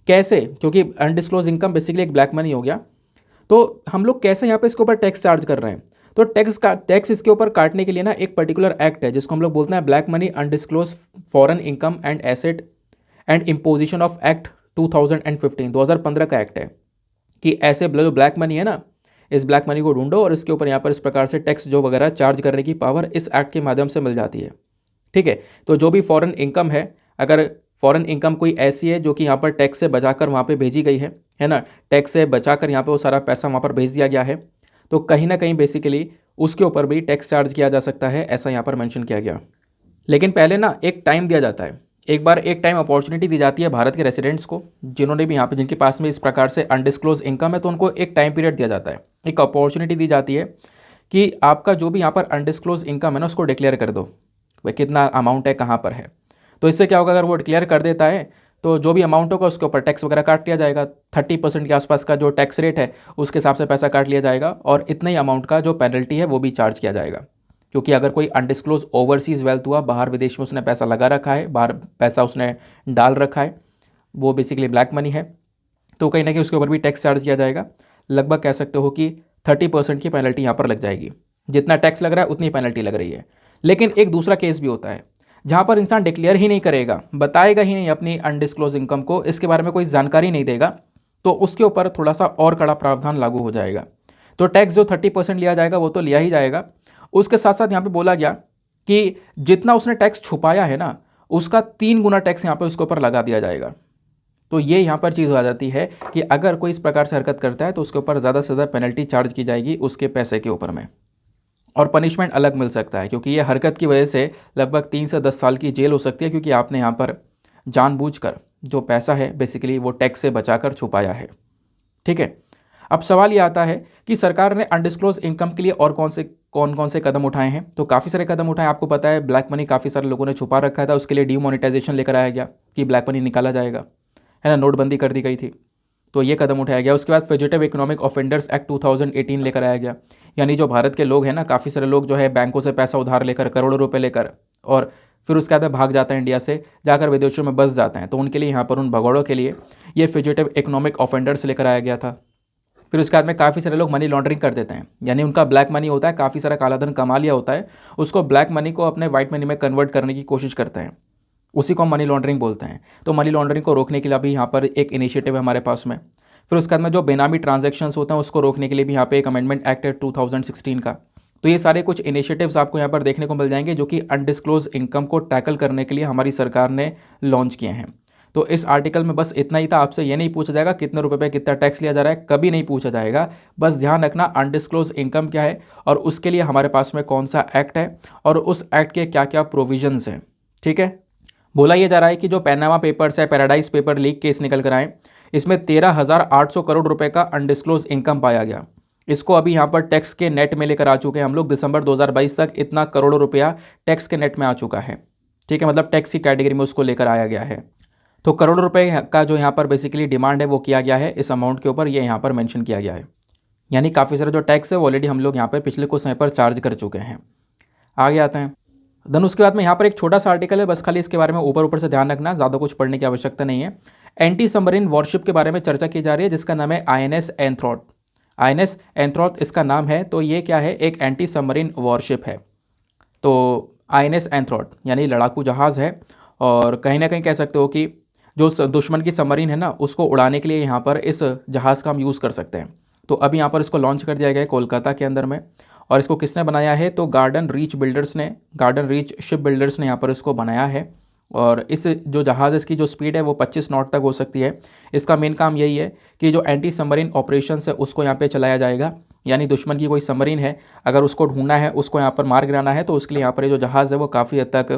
कैसे, क्योंकि अनडिस्क्लोज इनकम बेसिकली एक ब्लैक मनी हो गया, तो हम लोग कैसे यहाँ पे इसके ऊपर टैक्स चार्ज कर रहे हैं। तो टैक्स इसके ऊपर काटने के लिए ना एक पर्टिकुलर एक्ट है जिसको हम लोग बोलते हैं black money undisclosed foreign income and asset and imposition of act 2015 का एक्ट है कि ऐसे जो ब्लैक मनी है ना, इस ब्लैक मनी को ढूंढो और इसके ऊपर यहाँ पर इस प्रकार से टैक्स जो वगैरह चार्ज करने की पावर इस एक्ट के माध्यम से मिल जाती है। ठीक है, तो जो भी फॉरेन इनकम है, अगर फॉरेन इनकम कोई ऐसी है जो कि यहाँ पर टैक्स से बचाकर वहाँ पे भेजी गई है ना, टैक्स से बचाकर यहाँ पे वो सारा पैसा वहाँ पर भेज दिया गया है, तो कहीं ना कहीं बेसिकली उसके ऊपर भी टैक्स चार्ज किया जा सकता है, ऐसा यहाँ पर मेंशन किया गया। लेकिन पहले ना एक टाइम दिया जाता है, एक टाइम अपॉर्चुनिटी दी जाती है भारत के रेसिडेंट्स को, जिन्होंने भी यहाँ पे जिनके पास में इस प्रकार से अनडिस्क्लोज इनकम है, तो उनको एक टाइम पीरियड दिया जाता है, एक अपॉर्चुनिटी दी जाती है कि आपका जो भी यहाँ पर अनडिस्क्लोज इनकम है ना उसको डिक्लेयर कर दो, भाई कितना अमाउंट है, कहाँ पर है। तो इससे क्या होगा, अगर वो डिक्लेयर कर देता है तो जो भी अमाउंट होगा उसके ऊपर टैक्स वगैरह काट लिया जाएगा। 30% के आसपास का जो टैक्स रेट है उसके हिसाब से पैसा काट लिया जाएगा और इतना ही अमाउंट का जो पेनल्टी है वो भी चार्ज किया जाएगा। क्योंकि अगर कोई अनडिस्क्लोज ओवरसीज़ वेल्थ हुआ, बाहर विदेश में उसने पैसा लगा रखा है, बाहर पैसा उसने डाल रखा है, वो बेसिकली ब्लैक मनी है, तो कहीं ना कहीं उसके ऊपर भी टैक्स चार्ज किया जाएगा। लगभग कह सकते हो कि 30% की पेनल्टी यहाँ पर लग जाएगी। जितना टैक्स लग रहा है उतनी पेनल्टी लग रही है। लेकिन एक दूसरा केस भी होता है जहाँ पर इंसान डिक्लेयर ही नहीं करेगा, बताएगा ही नहीं अपनी अनडिस्क्लोज इनकम को, इसके बारे में कोई जानकारी नहीं देगा, तो उसके ऊपर थोड़ा सा और कड़ा प्रावधान लागू हो जाएगा। तो टैक्स जो 30% लिया जाएगा वो तो लिया ही जाएगा, उसके साथ साथ यहाँ पे बोला गया कि जितना उसने टैक्स छुपाया है ना उसका 3 गुना टैक्स यहाँ पे उसके ऊपर लगा दिया जाएगा। तो ये यहाँ पर चीज़ आ जाती है कि अगर कोई इस प्रकार से हरकत करता है तो उसके ऊपर ज़्यादा से ज़्यादा पेनल्टी चार्ज की जाएगी उसके पैसे के ऊपर में, और पनिशमेंट अलग मिल सकता है, क्योंकि ये हरकत की वजह से लगभग 3 से 10 साल की जेल हो सकती है, क्योंकि आपने यहाँ पर जानबूझकर जो पैसा है बेसिकली वो टैक्स से बचाकर छुपाया है। ठीक है, अब सवाल ये आता है कि सरकार ने अनडिस्क्लोज इनकम के लिए और कौन कौन से कदम उठाए हैं। तो काफ़ी सारे कदम उठाए, आपको पता है ब्लैक मनी काफ़ी सारे लोगों ने छुपा रखा था, उसके लिए डीमोनेटाइजेशन लेकर आया गया कि ब्लैक मनी निकाला जाएगा, है ना, नोटबंदी कर दी गई थी, तो ये कदम उठाया गया। उसके बाद फ्यूजिटिव इकोनॉमिक ऑफेंडर्स एक्ट 2018 लेकर आया गया, यानी जो भारत के लोग हैं ना, काफ़ी सारे लोग जो है बैंकों से पैसा उधार लेकर करोड़ों रुपए लेकर और फिर उसके बाद भाग जाते हैं इंडिया से, जाकर विदेशों में बस जाते हैं, तो उनके लिए यहाँ पर उन भगौड़ों के लिए ये फ्यूजिटिव इकोनॉमिक ऑफेंडर्स लेकर आया गया था। फिर उसके बाद में काफ़ी सारे लोग मनी लॉन्ड्रिंग कर देते हैं, यानी उनका ब्लैक मनी होता है, काफ़ी सारा काला धन कमा लिया होता है, उसको ब्लैक मनी को अपने वाइट मनी में कन्वर्ट करने की कोशिश करते हैं, उसी को हम मनी लॉन्ड्रिंग बोलते हैं। तो मनी लॉन्ड्रिंग को रोकने के लिए अभी यहाँ पर एक इनिशिएटिव है हमारे पास में। फिर उसके बाद में जो बेनामी ट्रांजैक्शंस होते हैं उसको रोकने के लिए भी यहाँ पे एक अमेंडमेंट एक्ट है 2016 का। तो ये सारे कुछ इनिशिएटिव्स आपको यहाँ पर देखने को मिल जाएंगे जो कि अनडिस्क्लोज इनकम को टैकल करने के लिए हमारी सरकार ने लॉन्च किए हैं। तो इस आर्टिकल में बस इतना ही था, आपसे ये नहीं पूछा जाएगा कितने रुपए पे कितना टैक्स लिया जा रहा है, कभी नहीं पूछा जाएगा। बस ध्यान रखना अनडिस्क्लोज इनकम क्या है और उसके लिए हमारे पास में कौन सा एक्ट है और उस एक्ट के क्या क्या प्रोविजंस हैं। ठीक है, बोला यह जा रहा है कि जो पैनामा पेपर्स है, पैराडाइज पेपर लीक केस निकल कर आए, इसमें 13,800 करोड़ रुपए का अनडिस्क्लोज इनकम पाया गया। इसको अभी यहाँ पर टैक्स के नेट में लेकर आ चुके हैं हम लोग। दिसंबर 2022 तक इतना करोड़ों रुपया टैक्स के नेट में आ चुका है। ठीक है, मतलब टैक्स की कैटेगरी में उसको लेकर आया गया है। तो करोड़ों रुपए का जो यहाँ पर बेसिकली डिमांड है वो किया गया है इस अमाउंट के ऊपर, ये यहाँ पर मेंशन किया गया है। यानी काफ़ी सारा जो टैक्स है वो ऑलरेडी हम लोग यहाँ पर पिछले कुछ समय पर चार्ज कर चुके हैं। आगे आते हैं। देन उसके बाद में यहाँ पर एक छोटा सा आर्टिकल है, बस खाली इसके बारे में ऊपर से ध्यान रखना, ज़्यादा कुछ पढ़ने की आवश्यकता नहीं है। एंटी सबमरीन वॉरशिप के बारे में चर्चा की जा रही है जिसका नाम है आईएनएस एंथ्रोट। आईएनएस एंथ्रोट इसका नाम है। तो ये क्या है, एक एंटी सबमरीन वॉरशिप है। तो आईएनएस एंथ्रोट यानी लड़ाकू जहाज़ है, और कहीं ना कहीं कह सकते हो कि जो दुश्मन की सबमरीन है ना उसको उड़ाने के लिए यहाँ पर इस जहाज़ का हम यूज़ कर सकते हैं। तो अभी यहाँ पर इसको लॉन्च कर दिया गया है कोलकाता के अंदर में। और इसको किसने बनाया है, तो गार्डन रीच शिप बिल्डर्स ने यहाँ पर इसको बनाया है। और इस जो जहाज़ इसकी जो स्पीड है वो 25 नॉट तक हो सकती है। इसका मेन काम यही है कि जो एंटी सबमरीन ऑपरेशंस है उसको यहाँ पे चलाया जाएगा। यानी दुश्मन की कोई सबमरीन है, अगर उसको ढूंढना है, उसको यहाँ पर मार गिराना है, तो उसके लिए यहाँ पर ये जो जहाज़ है वो काफ़ी हद तक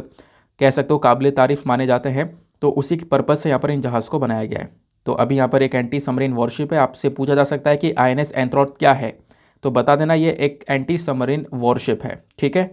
कह सकते हो काबिल तारीफ़ माने जाते हैं। तो उसी के पर्पज़ से यहाँ पर इन जहाज़ को बनाया गया है। तो अभी यहाँ पर एक एंटी सबमरीन वॉरशिप है। आपसे पूछा जा सकता है कि आईएनएस एंथ्रोट क्या है, तो बता देना ये एक एंटी सबमरीन वॉरशिप है। ठीक है,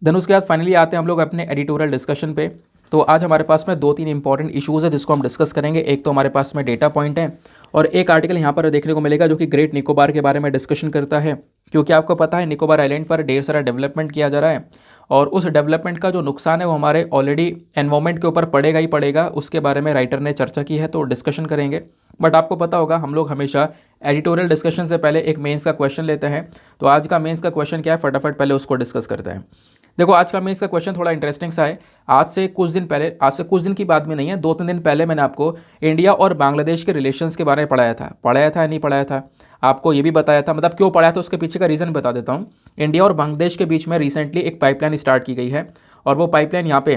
देन उसके बाद फाइनली आते हैं हम लोग अपने एडिटोरियल डिस्कशन पे। तो आज हमारे पास में 2-3 इंपॉर्टेंट इश्यूज़ है जिसको हम डिस्कस करेंगे। एक तो हमारे पास में डेटा पॉइंट है, और एक आर्टिकल यहाँ पर देखने को मिलेगा जो कि ग्रेट निकोबार के बारे में डिस्कशन करता है। क्योंकि आपको पता है निकोबार आइलैंड पर ढेर सारा डेवलपमेंट किया जा रहा है, और उस डेवलपमेंट का जो नुकसान है वो हमारे ऑलरेडी एनवायरमेंट के ऊपर पड़ेगा ही पड़ेगा। उसके बारे में राइटर ने चर्चा की है, तो डिस्कशन करेंगे। बट आपको पता होगा हम लोग हमेशा एडिटोरियल डिस्कशन से पहले एक मेंस का क्वेश्चन लेते हैं। तो आज का मेंस का क्वेश्चन क्या है, फटाफट पहले उसको डिस्कस करते हैं। देखो आज का मेंस का क्वेश्चन थोड़ा इंटरेस्टिंग सा है। आज से कुछ दिन की बात में नहीं है, 2-3 दिन पहले मैंने आपको इंडिया और बांग्लादेश के रिलेशंस के बारे में पढ़ाया था या नहीं पढ़ाया था, आपको ये भी बताया था। मतलब क्यों पढ़ाया था उसके पीछे का रीज़न बता देता हूँ। इंडिया और बांग्लादेश के बीच में रिसेंटली एक पाइपलाइन स्टार्ट की गई है, और वो पाइपलाइन यहाँ पे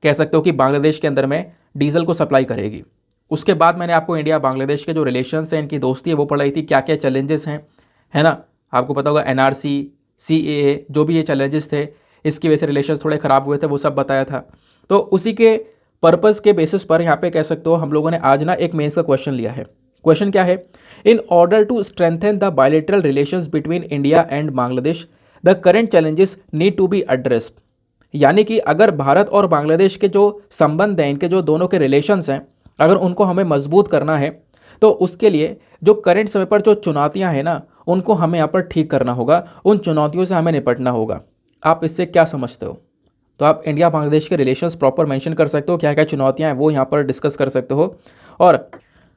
कह सकते हो कि बांग्लादेश के अंदर में डीजल को सप्लाई करेगी। उसके बाद मैंने आपको इंडिया बांग्लादेश के जो रिलेशंस हैं, इनकी दोस्ती है, वो पढ़ाई थी, क्या क्या चैलेंजेस हैं, है ना। आपको पता होगा एनआरसी, सीएए, जो भी ये चैलेंजेस थे, इसकी वजह से रिलेशंस थोड़े ख़राब हुए थे, वो सब बताया था। तो उसी के पर्पज़ के बेसिस पर यहाँ पे कह सकते हो हम लोगों ने आज ना एक मेंस का क्वेश्चन लिया है। क्वेश्चन क्या है, in order to strengthen the bilateral relations between India and Bangladesh the current challenges need to be addressed. यानी कि अगर भारत और बांग्लादेश के जो संबंध हैं, इनके जो दोनों के रिलेशंस हैं, अगर उनको हमें मजबूत करना है, तो उसके लिए जो करंट समय पर जो चुनौतियां हैं ना, उनको हमें यहाँ पर ठीक करना होगा, उन चुनौतियों से हमें निपटना होगा। आप इससे क्या समझते हो? तो आप इंडिया बांग्लादेश के रिलेशंस प्रॉपर मेंशन कर सकते हो, क्या क्या चुनौतियां हैं वो यहाँ पर डिस्कस कर सकते हो, और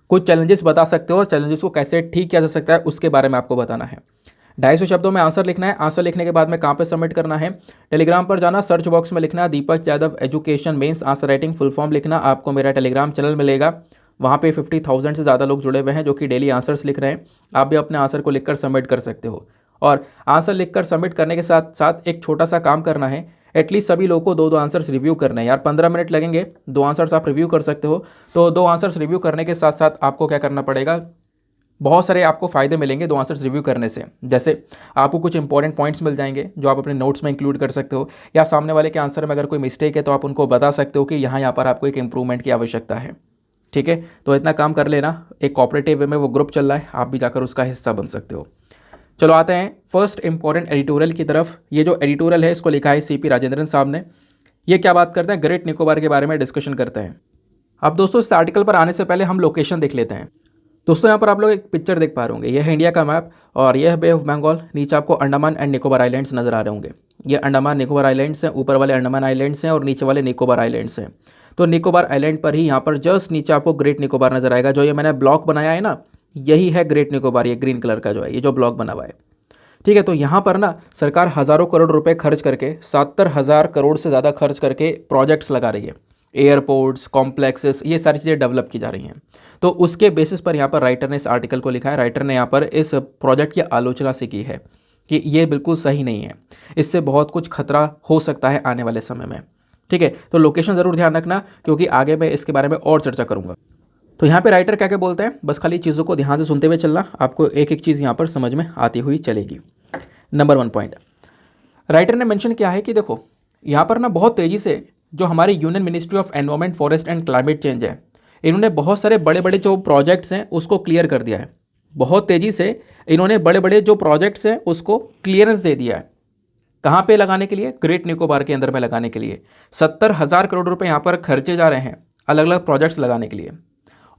कुछ चैलेंजेस बता सकते हो। चैलेंजेस को कैसे ठीक किया जा सकता है उसके बारे में आपको बताना है। 250 शब्दों में आंसर लिखना है। आंसर लिखने के बाद में कहाँ पे सबमिट करना है, टेलीग्राम पर जाना, सर्च बॉक्स में लिखना Deepak Yadav education mains answer writing full form लिखना। आपको मेरा टेलीग्राम चैनल मिलेगा, वहाँ पे 50,000 से ज़्यादा लोग जुड़े हुए हैं जो कि डेली आंसर्स लिख रहे हैं। आप भी अपने आंसर को लिखकर सबमिट कर सकते हो, और आंसर लिखकर सबमिट करने के साथ साथ एक छोटा सा काम करना है, एटलीस्ट सभी लोगों को 2-2 आंसर्स रिव्यू करना है। यार 15 मिनट लगेंगे, 2 आंसर्स आप रिव्यू कर सकते हो। तो 2 आंसर्स रिव्यू करने के साथ साथ आपको क्या करना पड़ेगा, बहुत सारे आपको फ़ायदे मिलेंगे 2 आंसर्स रिव्यू करने से। जैसे आपको कुछ इंपॉर्टेंट पॉइंट्स मिल जाएंगे जो आप अपने नोट्स में इंक्लूड कर सकते हो, या सामने वाले के आंसर में अगर कोई मिस्टेक है तो आप उनको बता सकते हो कि यहाँ पर आपको एक इंप्रूवमेंट की आवश्यकता है। ठीक है, तो इतना काम कर लेना। एक कॉपरेटिव वे में वो ग्रुप चल रहा है, आप भी जाकर उसका हिस्सा बन सकते हो। चलो आते हैं फर्स्ट इंपॉर्टेंट एडिटोरियल की तरफ। ये जो एडिटोरियल है इसको लिखा है सीपी राजेंद्रन साहब ने। ये क्या बात करते हैं, ग्रेट निकोबार के बारे में डिस्कशन करते हैं। अब दोस्तों इस आर्टिकल पर आने से पहले हम लोकेशन देख लेते हैं। दोस्तों यहाँ पर आप लोग एक पिक्चर देख पा रहे होंगे, यह है इंडिया का मैप, और यह है बे ऑफ बंगाल। नीचे आपको अंडमान एंड निकोबार आइलैंड्स नजर आ रहे होंगे। ये अंडमान निकोबार आइलैंड्स हैं, ऊपर वाले अंडमान आइलैंड्स हैं और नीचे वाले निकोबार आइलैंड्स हैं। तो निकोबार आइलैंड पर ही यहाँ पर जस्ट नीचे आपको ग्रेट निकोबार नजर आएगा। जो ये मैंने ब्लॉक बनाया है ना, यही है ग्रेट निकोबार। ये ग्रीन कलर का जो है, ये जो ब्लॉक बना हुआ है, ठीक है। तो यहाँ पर ना सरकार हज़ारों करोड़ रुपए खर्च करके 70,000 करोड़ से ज़्यादा खर्च करके प्रोजेक्ट्स लगा रही है। एयरपोर्ट्स, कॉम्प्लेक्सेस, ये सारी चीज़ें डेवलप की जा रही हैं। तो उसके बेसिस पर यहाँ पर राइटर ने इस आर्टिकल को लिखा है। राइटर ने यहाँ पर इस प्रोजेक्ट की आलोचना से की है कि ये बिल्कुल सही नहीं है, इससे बहुत कुछ खतरा हो सकता है आने वाले समय में। ठीक है, तो लोकेशन ज़रूर ध्यान रखना, क्योंकि आगे मैं इसके बारे में और चर्चा करूँगा। तो यहाँ पे राइटर क्या क्या बोलते हैं, बस खाली चीज़ों को ध्यान से सुनते हुए चलना, आपको एक एक चीज़ यहाँ पर समझ में आती हुई चलेगी। नंबर 1 पॉइंट राइटर ने मेंशन किया है कि देखो यहाँ पर ना बहुत तेज़ी से जो हमारी union ministry of environment, forest and climate change है, इन्होंने बहुत सारे बड़े बड़े जो प्रोजेक्ट्स हैं उसको क्लियर कर दिया है। बहुत तेज़ी से इन्होंने बड़े बड़े जो प्रोजेक्ट्स हैं उसको क्लियरेंस दे दिया है। कहाँ पे लगाने के लिए, ग्रेट निकोबार के अंदर में लगाने के लिए 70,000 करोड़ रुपए यहाँ पर खर्चे जा रहे हैं अलग अलग प्रोजेक्ट्स लगाने के लिए।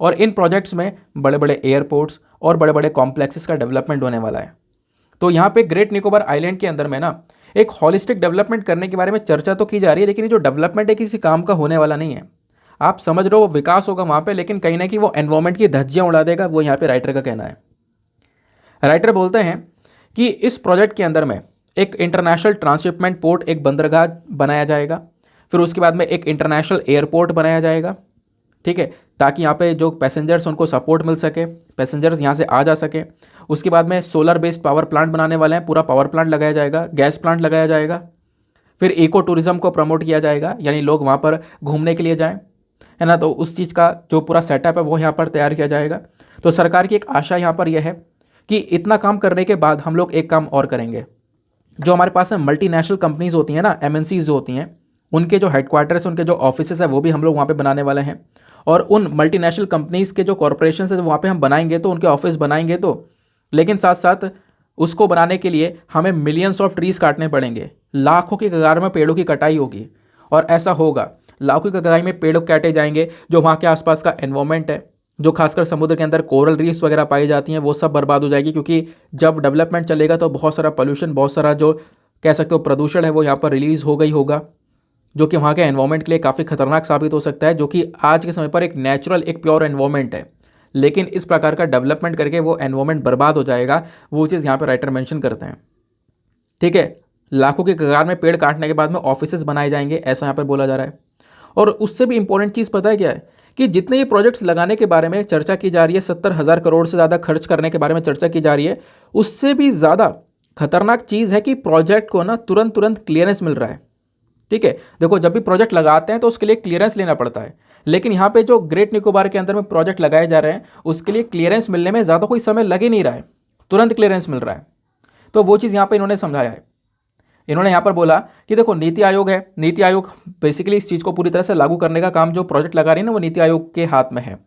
और इन प्रोजेक्ट्स में बड़े बड़े एयरपोर्ट्स और बड़े बड़े कॉम्प्लेक्सेस का डेवलपमेंट होने वाला है। तो यहाँ पे ग्रेट निकोबार आइलैंड के अंदर में ना एक हॉलिस्टिक डेवलपमेंट करने के बारे में चर्चा तो की जा रही है, लेकिन ये जो डेवलपमेंट है किसी काम का होने वाला नहीं है। आप समझ रहे हो विकास होगा वहाँ पे, लेकिन कहीं ना कहीं वो एनवायरमेंट की धज्जियाँ उड़ा देगा, वो यहाँ पे राइटर का कहना है। राइटर बोलते हैं कि इस प्रोजेक्ट के अंदर में एक इंटरनेशनल ट्रांसशिपमेंट पोर्ट, एक बंदरगाह बनाया जाएगा, फिर उसके बाद में एक इंटरनेशनल एयरपोर्ट बनाया जाएगा, ठीक है, ताकि यहाँ पे जो पैसेंजर्स उनको सपोर्ट मिल सके, पैसेंजर्स यहाँ से आ जा सके। उसके बाद में सोलर बेस्ड पावर प्लांट बनाने वाले हैं, पूरा पावर प्लांट लगाया जाएगा, गैस प्लांट लगाया जाएगा। फिर इको टूरिज्म को प्रमोट किया जाएगा, यानी लोग वहाँ पर घूमने के लिए जाएं, है ना, तो उस चीज़ का जो पूरा सेटअप है वो यहाँ पर तैयार किया जाएगा। तो सरकार की एक आशा यहाँ पर यह है कि इतना काम करने के बाद हम लोग एक काम और करेंगे। जो हमारे पास में मल्टीनेशनल कंपनीज होती हैं ना, एमएनसीज जो होती हैं, उनके जो हेडक्वार्टर्स, उनके जो ऑफिसेस है वो भी हम लोग वहाँ पे बनाने वाले हैं। और उन मल्टीनेशनल कंपनीज के जो कॉरपोरेशन है वहाँ पे हम बनाएंगे, तो उनके ऑफिस बनाएंगे तो, लेकिन साथ साथ उसको बनाने के लिए हमें मिलियंस ऑफ ट्रीज काटने पड़ेंगे, लाखों की कगार में पेड़ों की कटाई होगी। और ऐसा होगा, लाखों की कटाई में पेड़ काटे जाएंगे, जो वहाँ के आसपास का एनवायरमेंट है, जो खासकर समुद्र के अंदर कोरल रीफ्स वगैरह पाई जाती हैं, वो सब बर्बाद हो जाएगी। क्योंकि जब डेवलपमेंट चलेगा तो बहुत सारा पोल्यूशन, बहुत सारा जो कह सकते हो प्रदूषण है वो यहाँ पर रिलीज़ होगा ही होगा, जो कि वहाँ के एनवायरमेंट के लिए काफ़ी खतरनाक साबित हो सकता है, जो कि आज के समय पर एक नेचुरल, एक प्योर एनवायरमेंट है। लेकिन इस प्रकार का डेवलपमेंट करके वो एनवायरमेंट बर्बाद हो जाएगा, वो चीज़ यहाँ पर राइटर मेंशन करते हैं। ठीक है, लाखों की कगार में पेड़ काटने के बाद में ऑफिसेस बनाए जाएंगे, ऐसा यहाँ पर बोला जा रहा है। और उससे भी इंपॉर्टेंट चीज़ पता है क्या है, कि जितने ये प्रोजेक्ट्स लगाने के बारे में चर्चा की जा रही है, 70,000 करोड़ से ज़्यादा खर्च करने के बारे में चर्चा की जा रही है, उससे भी ज़्यादा खतरनाक चीज़ है कि प्रोजेक्ट को ना तुरंत तुरंत क्लियरेंस मिल रहा है। ठीक है, देखो जब भी प्रोजेक्ट लगाते हैं तो उसके लिए क्लियरेंस लेना पड़ता है, लेकिन यहाँ पे जो ग्रेट निकोबार के अंदर में प्रोजेक्ट लगाए जा रहे हैं उसके लिए क्लियरेंस मिलने में ज़्यादा कोई समय लग ही नहीं रहा है, तुरंत क्लियरेंस मिल रहा है। तो वो चीज़ यहाँ पे इन्होंने समझाया है। इन्होंने यहाँ पर बोला कि देखो नीति आयोग है, नीति आयोग बेसिकली इस चीज़ को पूरी तरह से लागू करने का काम जो प्रोजेक्ट लगा रही है ना वो नीति आयोग के हाथ में है।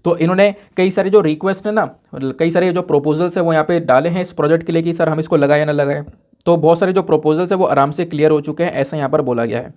तो इन्होंने कई सारे जो रिक्वेस्ट है ना, कई सारे जो प्रपोजल्स है वो यहाँ पे डाले हैं इस प्रोजेक्ट के लिए कि सर हम इसको लगाए या ना लगाए। तो बहुत सारे जो प्रपोजल्स है वो आराम से क्लियर हो चुके हैं, ऐसा यहाँ पर बोला गया है।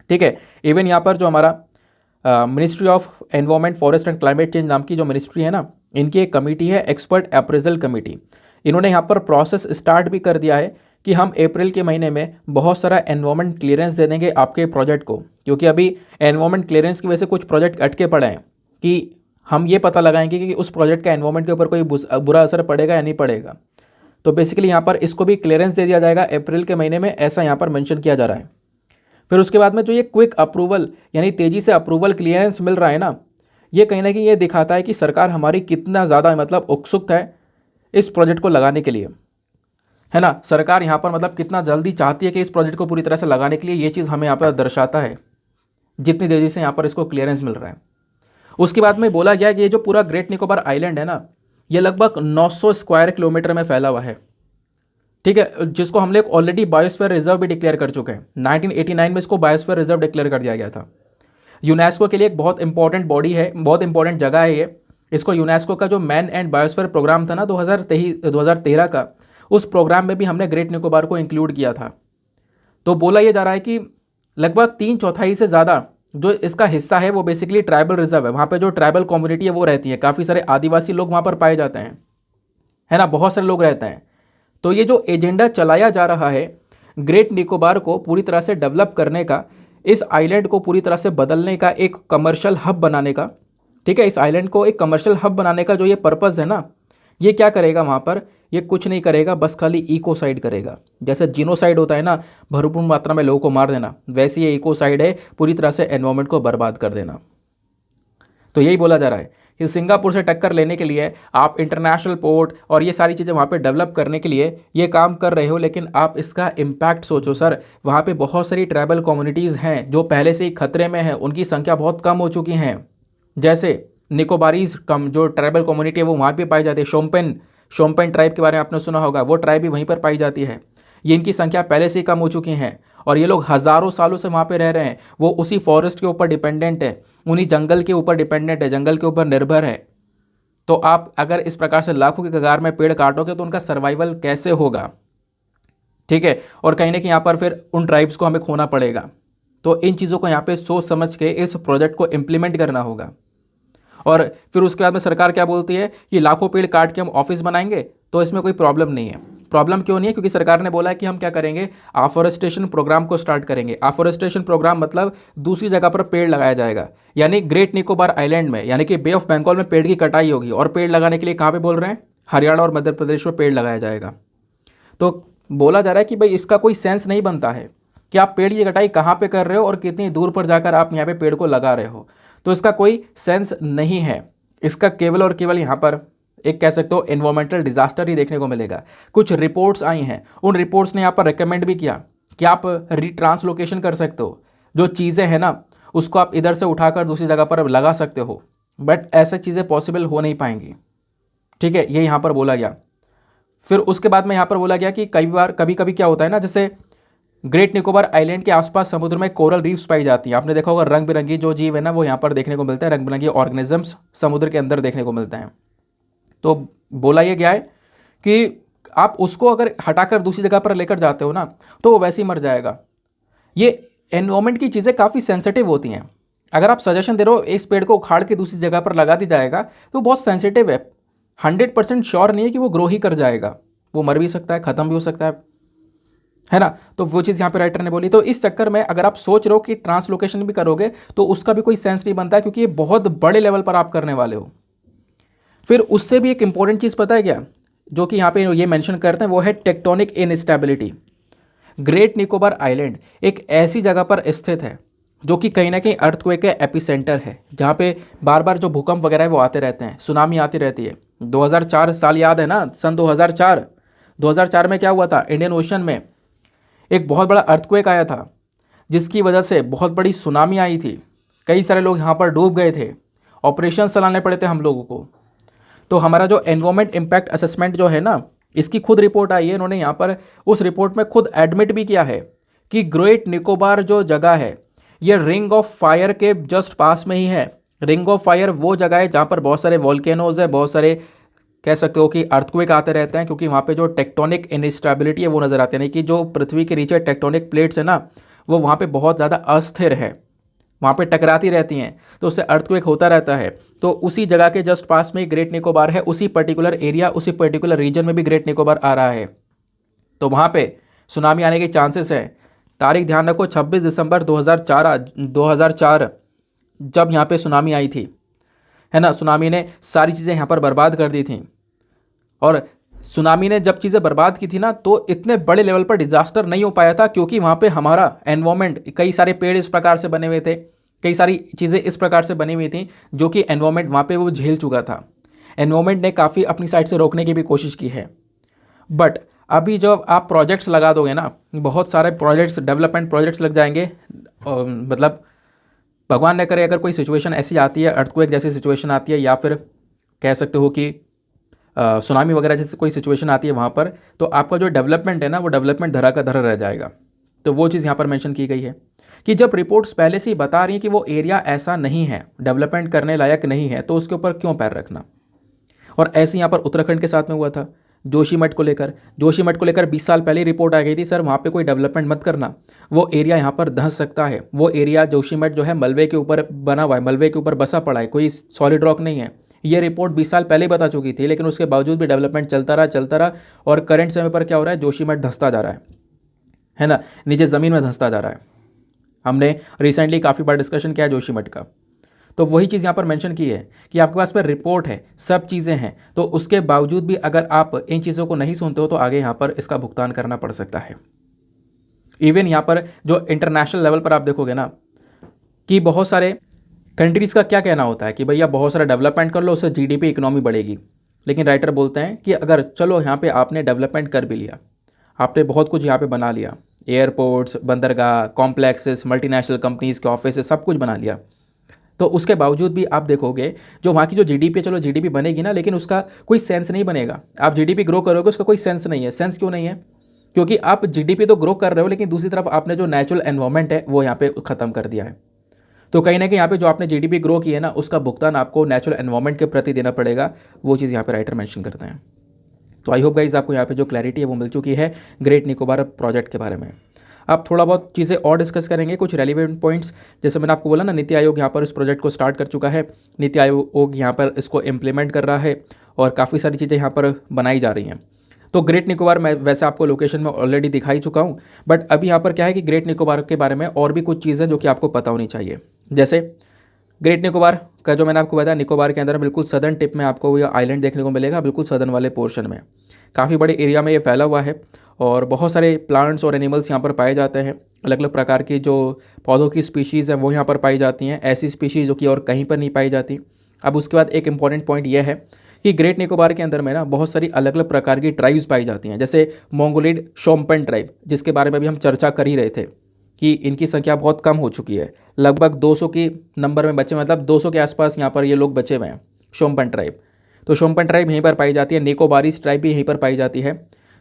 ठीक है, इवन यहाँ पर जो हमारा ministry of environment, forest and climate change नाम की जो मिनिस्ट्री है ना, इनकी एक कमेटी है, एक्सपर्ट अप्रेजल कमेटी। इन्होंने यहाँ पर प्रोसेस स्टार्ट भी कर दिया है कि हम अप्रैल के महीने में बहुत सारा एनवायरमेंट क्लियरेंस दे देंगे आपके प्रोजेक्ट को, क्योंकि अभी एनवायरमेंट क्लियरेंस की वजह से कुछ प्रोजेक्ट अटके पड़े हैं कि हम ये पता लगाएंगे कि उस प्रोजेक्ट का एनवायरमेंट के ऊपर कोई बुरा असर पड़ेगा या नहीं पड़ेगा। तो बेसिकली यहाँ पर इसको भी क्लियरेंस दे दिया जाएगा अप्रैल के महीने में, ऐसा यहाँ पर मेंशन किया जा रहा है। फिर उसके बाद में जो ये क्विक अप्रूवल यानी तेज़ी से अप्रूवल क्लियरेंस मिल रहा है ना, ये कहीं ना कहीं ये दिखाता है कि सरकार हमारी कितना ज़्यादा मतलब उत्सुक है इस प्रोजेक्ट को लगाने के लिए, है ना। सरकार यहाँ पर मतलब कितना जल्दी चाहती है कि इस प्रोजेक्ट को पूरी तरह से लगाने के लिए, ये चीज़ हमें यहाँ पर दर्शाता है जितनी तेज़ी से यहाँ पर इसको क्लियरेंस मिल रहा है। उसके बाद में बोला गया कि ये जो पूरा ग्रेट निकोबार आइलैंड है ना, ये लगभग 900 स्क्वायर किलोमीटर में फैला हुआ है। ठीक है, जिसको हम लोग ऑलरेडी बायोस्फीयर रिजर्व भी डिक्लेयर कर चुके हैं। 1989 में इसको बायोस्फीयर रिजर्व डिक्लेयर कर दिया गया था। यूनेस्को के लिए एक बहुत इंपॉर्टेंट बॉडी है, बहुत इंपॉर्टेंट जगह है ये। इसको यूनेस्को का जो मैन एंड बायोस्फीयर प्रोग्राम था ना 2013 का, उस प्रोग्राम में भी हमने ग्रेट निकोबार को इंक्लूड किया था। तो बोला यह जा रहा है कि लगभग 3/4 से ज़्यादा जो इसका हिस्सा है वो बेसिकली ट्राइबल रिजर्व है। वहाँ पे जो ट्राइबल कम्युनिटी है वो रहती है, काफ़ी सारे आदिवासी लोग वहाँ पर पाए जाते हैं, है ना, बहुत सारे लोग रहते हैं। तो ये जो एजेंडा चलाया जा रहा है ग्रेट निकोबार को पूरी तरह से डेवलप करने का, इस आइलैंड को पूरी तरह से बदलने का, एक कमर्शियल हब बनाने का, ठीक है, इस आइलैंड को एक कमर्शियल हब बनाने का जो ये पर्पज़ है ना, ये क्या करेगा वहाँ पर, ये कुछ नहीं करेगा, बस खाली इकोसाइड करेगा। जैसे जीनोसाइड होता है ना, भरपूर मात्रा में लोगों को मार देना, वैसे ये इकोसाइड है, पूरी तरह से एनवायरनमेंट को बर्बाद कर देना। तो यही बोला जा रहा है कि सिंगापुर से टक्कर लेने के लिए आप इंटरनेशनल पोर्ट और ये सारी चीज़ें वहाँ पे डेवलप करने के लिए ये काम कर रहे हो, लेकिन आप इसका इम्पैक्ट सोचो सर। वहाँ पे बहुत सारी ट्राइबल कम्युनिटीज़ हैं जो पहले से ही खतरे में हैं, उनकी संख्या बहुत कम हो चुकी हैं। जैसे निकोबारीज कम जो ट्राइबल कम्युनिटी है वो वहाँ पे पाई जाती है। शोम्पेन ट्राइब के बारे में आपने सुना होगा, वो ट्राइब भी वहीं पर पाई जाती है। ये इनकी संख्या पहले से ही कम हो चुकी हैं और ये लोग हज़ारों सालों से वहाँ पे रह रहे हैं। वो उसी फॉरेस्ट के ऊपर डिपेंडेंट है, उन्हीं जंगल के ऊपर डिपेंडेंट है, जंगल के ऊपर निर्भर है। तो आप अगर इस प्रकार से लाखों की कगार में पेड़ काटोगे तो उनका सर्वाइवल कैसे होगा, ठीक है। और कहीं ना कहीं यहाँ पर फिर उन ट्राइब्स को हमें खोना पड़ेगा। तो इन चीज़ों को यहाँ पे सोच समझ के इस प्रोजेक्ट को इम्प्लीमेंट करना होगा। और फिर उसके बाद में सरकार क्या बोलती है कि लाखों पेड़ काट के हम ऑफिस बनाएंगे, तो इसमें कोई प्रॉब्लम नहीं है। प्रॉब्लम क्यों नहीं है? क्योंकि सरकार ने बोला है कि हम क्या करेंगे, आफ्लोरेस्टेशन प्रोग्राम को स्टार्ट करेंगे। आफ्लोरेस्टेशन प्रोग्राम मतलब दूसरी जगह पर पेड़ लगाया जाएगा, यानी ग्रेट निकोबार आइलैंड में, यानी कि बे ऑफ बंगाल में पेड़ की कटाई होगी, और पेड़ लगाने के लिए कहाँ पे बोल रहे हैं? हरियाणा और मध्य प्रदेश में पेड़ लगाया जाएगा। तो बोला जा रहा है कि भाई इसका कोई सेंस नहीं बनता है कि आप पेड़ की कटाई कहाँ पे कर रहे हो और कितनी दूर पर जाकर आप यहाँ पे पेड़ को लगा रहे हो, तो इसका कोई सेंस नहीं है। इसका केवल और केवल यहाँ पर एक कह सकते हो एनवायरमेंटल डिजास्टर ही देखने को मिलेगा। कुछ रिपोर्ट्स आई हैं, उन रिपोर्ट्स ने यहाँ पर रिकमेंड भी किया कि आप रिट्रांसलोकेशन कर सकते हो, जो चीज़ें हैं ना उसको आप इधर से उठाकर दूसरी जगह पर लगा सकते हो, बट ऐसे चीज़ें पॉसिबल हो नहीं पाएंगी। ठीक है, ये यहाँ पर बोला गया। फिर उसके बाद में यहाँ पर बोला गया कि कभी कभी क्या होता है ना, जैसे ग्रेट निकोबार आइलैंड के आसपास समुद्र में कोरल रीफ्स पाई जाती हैं। आपने देखा होगा रंग बिरंगी जो जीव है ना वो यहाँ पर देखने को मिलते हैं, रंग बिरंगी ऑर्गेनिजम्स समुद्र के अंदर देखने को मिलते हैं। तो बोला यह गया है कि आप उसको अगर हटाकर दूसरी जगह पर लेकर जाते हो ना तो वो वैसे ही मर जाएगा। ये एनवायरमेंट की चीज़ें काफ़ी सेंसिटिव होती हैं। अगर आप सजेशन दे रहे हो इस पेड़ को उखाड़ के दूसरी जगह पर लगा दी जाएगा तो बहुत सेंसिटिव है, 100% श्योर नहीं है कि वो ग्रो ही कर जाएगा, वो मर भी सकता है, ख़त्म भी हो सकता है ना। तो वो चीज़ यहाँ पे राइटर ने बोली। तो इस चक्कर में अगर आप सोच रहे हो कि ट्रांसलोकेशन भी करोगे तो उसका भी कोई सेंस नहीं बनता, क्योंकि ये बहुत बड़े लेवल पर आप करने वाले हो। फिर उससे भी एक इंपॉर्टेंट चीज़ पता है क्या, जो कि यहाँ पे ये मेंशन करते हैं, वो है tectonic instability. Great Nicobar island एक ऐसी जगह पर स्थित है जो कि कहीं ना कहीं अर्थक्वेक का एपिसेंटर है, जहाँ पे बार बार जो भूकंप वगैरह है वो आते रहते हैं, सुनामी आती रहती है। 2004 साल याद है ना, सन 2004 में क्या हुआ था, इंडियन ओशन में एक बहुत बड़ा अर्थक्वेक आया था, जिसकी वजह से बहुत बड़ी सुनामी आई थी, कई सारे लोग यहाँ पर डूब गए थे, ऑपरेशन चलाने पड़े थे हम लोगों को। तो हमारा जो एनवायरमेंट इम्पैक्ट असेसमेंट जो है ना, इसकी खुद रिपोर्ट आई है, इन्होंने यहाँ पर उस रिपोर्ट में खुद एडमिट भी किया है कि ग्रेट निकोबार जो जगह है ये रिंग ऑफ फायर के जस्ट पास में ही है। रिंग ऑफ फायर वो जगह है जहाँ पर बहुत सारे वॉल्केनोज है, बहुत सारे कह सकते हो कि अर्थक्वेक आते रहते हैं, क्योंकि वहाँ पे जो टेक्टोनिक इनस्टेबिलिटी है वो नज़र आती है, नहीं कि जो पृथ्वी के नीचे टेक्टोनिक प्लेट्स है ना वो वहाँ पे बहुत ज़्यादा अस्थिर है, वहाँ पे टकराती रहती हैं, तो उससे अर्थक्वेक होता रहता है। तो उसी जगह के जस्ट पास में ग्रेट निकोबार है, उसी पर्टिकुलर एरिया, उसी पर्टिकुलर रीजन में भी ग्रेट निकोबार आ रहा है। तो वहाँ पे सुनामी आने के चांसेस हैं। तारीख ध्यान रखो, 26 दिसंबर 2004 जब यहाँ पे सुनामी आई थी, है ना, सुनामी ने सारी चीज़ें यहाँ पर बर्बाद कर दी थी। और सुनामी ने जब चीज़ें बर्बाद की थी ना तो इतने बड़े लेवल पर डिजास्टर नहीं हो पाया था, क्योंकि वहाँ पे हमारा एनवायरमेंट, कई सारे पेड़ इस प्रकार से बने हुए थे, कई सारी चीज़ें इस प्रकार से बनी हुई थी जो कि एनवायरमेंट वहाँ पे वो झेल चुका था। एनवायरमेंट ने काफ़ी अपनी साइड से रोकने की भी कोशिश की है। बट अभी जब आप प्रोजेक्ट्स लगा दोगे ना, बहुत सारे प्रोजेक्ट्स, डेवलपमेंट प्रोजेक्ट्स लग जाएंगे, मतलब भगवान न करे अगर कोई सिचुएशन ऐसी आती है, अर्थक्वेक जैसी सिचुएशन आती है, या फिर कह सकते हो कि सुनामी वगैरह जैसे कोई सिचुएशन आती है वहाँ पर, तो आपका जो डेवलपमेंट है ना वो डेवलपमेंट धरा का धरा रह जाएगा। तो वो चीज़ यहाँ पर मेंशन की गई है कि जब रिपोर्ट्स पहले से ही बता रही हैं कि वो एरिया ऐसा नहीं है, डेवलपमेंट करने लायक नहीं है, तो उसके ऊपर क्यों पैर रखना। और ऐसे यहाँ पर उत्तराखंड के साथ में हुआ था, जोशीमठ को लेकर 20 साल पहले रिपोर्ट आ गई थी, सर वहाँ पे कोई डेवलपमेंट मत करना, वो एरिया यहाँ पर धंस सकता है। वो एरिया जोशीमठ जो है मलबे के ऊपर बना हुआ है, मलबे के ऊपर बसा पड़ा है, कोई सॉलिड रॉक नहीं है। ये रिपोर्ट 20 साल पहले ही बता चुकी थी, लेकिन उसके बावजूद भी डेवलपमेंट चलता रहा और करंट समय पर क्या हो रहा है, जोशीमठ धंसता जा रहा है ना, नीचे ज़मीन में धंसता जा रहा है। हमने रिसेंटली काफ़ी बार डिस्कशन किया है जोशीमठ का। तो वही चीज़ यहाँ पर मेंशन की है कि आपके पास पर रिपोर्ट है, सब चीज़ें हैं, तो उसके बावजूद भी अगर आप इन चीज़ों को नहीं सुनते हो तो आगे यहाँ पर इसका भुगतान करना पड़ सकता है। इवन यहाँ पर जो इंटरनेशनल लेवल पर आप देखोगे ना कि बहुत सारे कंट्रीज़ का क्या कहना होता है कि भैया बहुत सारा डेवलपमेंट कर लो, उससे जीडीपी इकोनॉमी बढ़ेगी। लेकिन राइटर बोलते हैं कि अगर चलो यहाँ पे आपने डेवलपमेंट कर भी लिया, आपने बहुत कुछ यहाँ पे बना लिया, एयरपोर्ट्स, बंदरगाह, कॉम्प्लेक्सेस, मल्टीनेशनल कंपनीज़ के ऑफिस, सब कुछ बना लिया, तो उसके बावजूद भी आप देखोगे जो वहाँ की जो जीडीपी है, चलो जीडीपी बनेगी ना, लेकिन उसका कोई सेंस नहीं बनेगा। आप जीडीपी ग्रो करोगे, उसका कोई सेंस नहीं है। सेंस क्यों नहीं है? क्योंकि आप जीडीपी तो ग्रो कर रहे हो, लेकिन दूसरी तरफ आपने जो नेचुरल एनवायरनमेंट है वो यहाँ पे ख़त्म कर दिया है। तो कहीं ना कहीं यहाँ पे जो आपने जीडीपी ग्रो की है ना, उसका भुगतान आपको नेचुरल एनवायरनमेंट के प्रति देना पड़ेगा। वो चीज़ यहाँ पे राइटर मेंशन करते हैं। तो आई होप गाइज आपको यहाँ पे जो क्लैरिटी है वो मिल चुकी है ग्रेट निकोबार प्रोजेक्ट के बारे में। अब थोड़ा बहुत चीज़ें और डिस्कस करेंगे, कुछ रेलिवेंट पॉइंट्स। जैसे मैंने आपको बोला ना, नीति आयोग यहाँ पर इस प्रोजेक्ट को स्टार्ट कर चुका है, नीति आयोग यहाँ पर इसको इम्प्लीमेंट कर रहा है और काफ़ी सारी चीज़ें यहाँ पर बनाई जा रही हैं। तो ग्रेट निकोबार मैं वैसे आपको लोकेशन में ऑलरेडी दिखाई चुका हूँ, बट अभी यहाँ पर क्या है कि ग्रेट निकोबार के बारे में और भी कुछ चीज़ें जो कि आपको पता होनी चाहिए। जैसे ग्रेट निकोबार का जो मैंने आपको बताया, निकोबार के अंदर बिल्कुल सदर्न टिप में आपको ये आइलैंड देखने को मिलेगा, बिल्कुल सदर्न वाले पोर्शन में। काफ़ी बड़े एरिया में ये फैला हुआ है और बहुत सारे प्लांट्स और एनिमल्स यहाँ पर पाए जाते हैं। अलग अलग प्रकार की जो पौधों की स्पीशीज़ हैं वो यहाँ पर पाई जाती हैं, ऐसी स्पीशीज़ जो कि और कहीं पर नहीं पाई जाती। अब उसके बाद एक इंपॉर्टेंट पॉइंट यह है कि ग्रेट निकोबार के अंदर में ना बहुत सारी अलग अलग प्रकार की ट्राइब्स पाई जाती हैं, जैसे मोंगोलिड शोम्पेन ट्राइब, जिसके बारे में भी हम चर्चा कर ही रहे थे कि इनकी संख्या बहुत कम हो चुकी है, लगभग 200 की नंबर में बचे, मतलब 200 के आसपास यहाँ पर ये लोग बचे हुए हैं, शोम्पेन ट्राइब। तो शोम्पेन ट्राइब यहीं पर पाई जाती है, निकोबारीज ट्राइब भी यहीं पर पाई जाती है।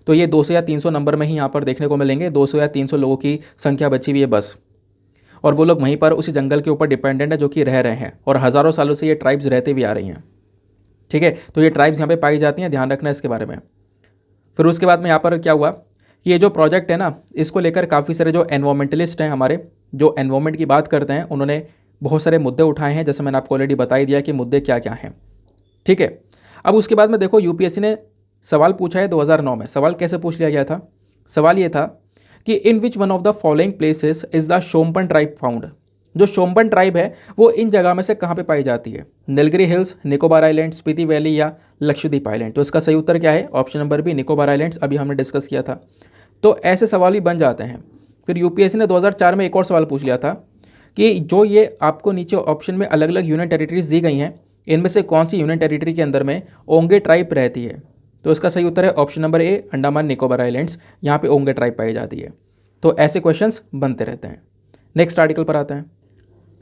तो ये 200 या 300 नंबर में ही यहाँ पर देखने को मिलेंगे, 200 या 300 लोगों की संख्या बची हुई है बस। और वो लोग वहीं पर उसी जंगल के ऊपर डिपेंडेंट है जो कि रह रहे हैं, और हज़ारों सालों से ये ट्राइब्स रहते भी आ रही हैं। ठीक है, तो ये ट्राइब्स यहाँ पे पाई जाती हैं, ध्यान रखना इसके बारे में। फिर उसके बाद में यहाँ पर क्या हुआ कि ये जो प्रोजेक्ट है ना, इसको लेकर काफ़ी सारे जो एनवायरमेंटलिस्ट हैं हमारे, जो एनवायरमेंट की बात करते हैं, उन्होंने बहुत सारे मुद्दे उठाए हैं, जैसे मैंने आपको ऑलरेडी बता ही दिया कि मुद्दे क्या क्या हैं। ठीक है, अब उसके बाद में देखो यूपीएससी ने सवाल पूछा है 2009 में। सवाल कैसे पूछ लिया गया था? सवाल ये था कि in which one of the following places is the Shompen tribe found. जो शोम्पेन ट्राइब है वो इन जगह में से कहाँ पे पाई जाती है? Nilgiri hills, Nicobar island, Spiti valley या लक्षद्वीप आइलैंड। तो इसका सही उत्तर क्या है? Option number B, Nicobar islands, अभी हमने डिस्कस किया था। तो ऐसे सवाल भी बन जाते हैं। फिर यूपीएससी ने 2004 में एक और सवाल पूछ लिया था कि जो ये आपको नीचे ऑप्शन में अलग अलग यूनियन टेरिटरीज दी गई हैं, इनमें से कौन सी यूनियन टेरिटरी के अंदर में ओंगे ट्राइब रहती है? तो इसका सही उत्तर है option number A, Andaman Nicobar islands, यहाँ पे ओंगे ट्राइब पाई जाती है। तो ऐसे क्वेश्चंस बनते रहते हैं। नेक्स्ट आर्टिकल पर आते हैं।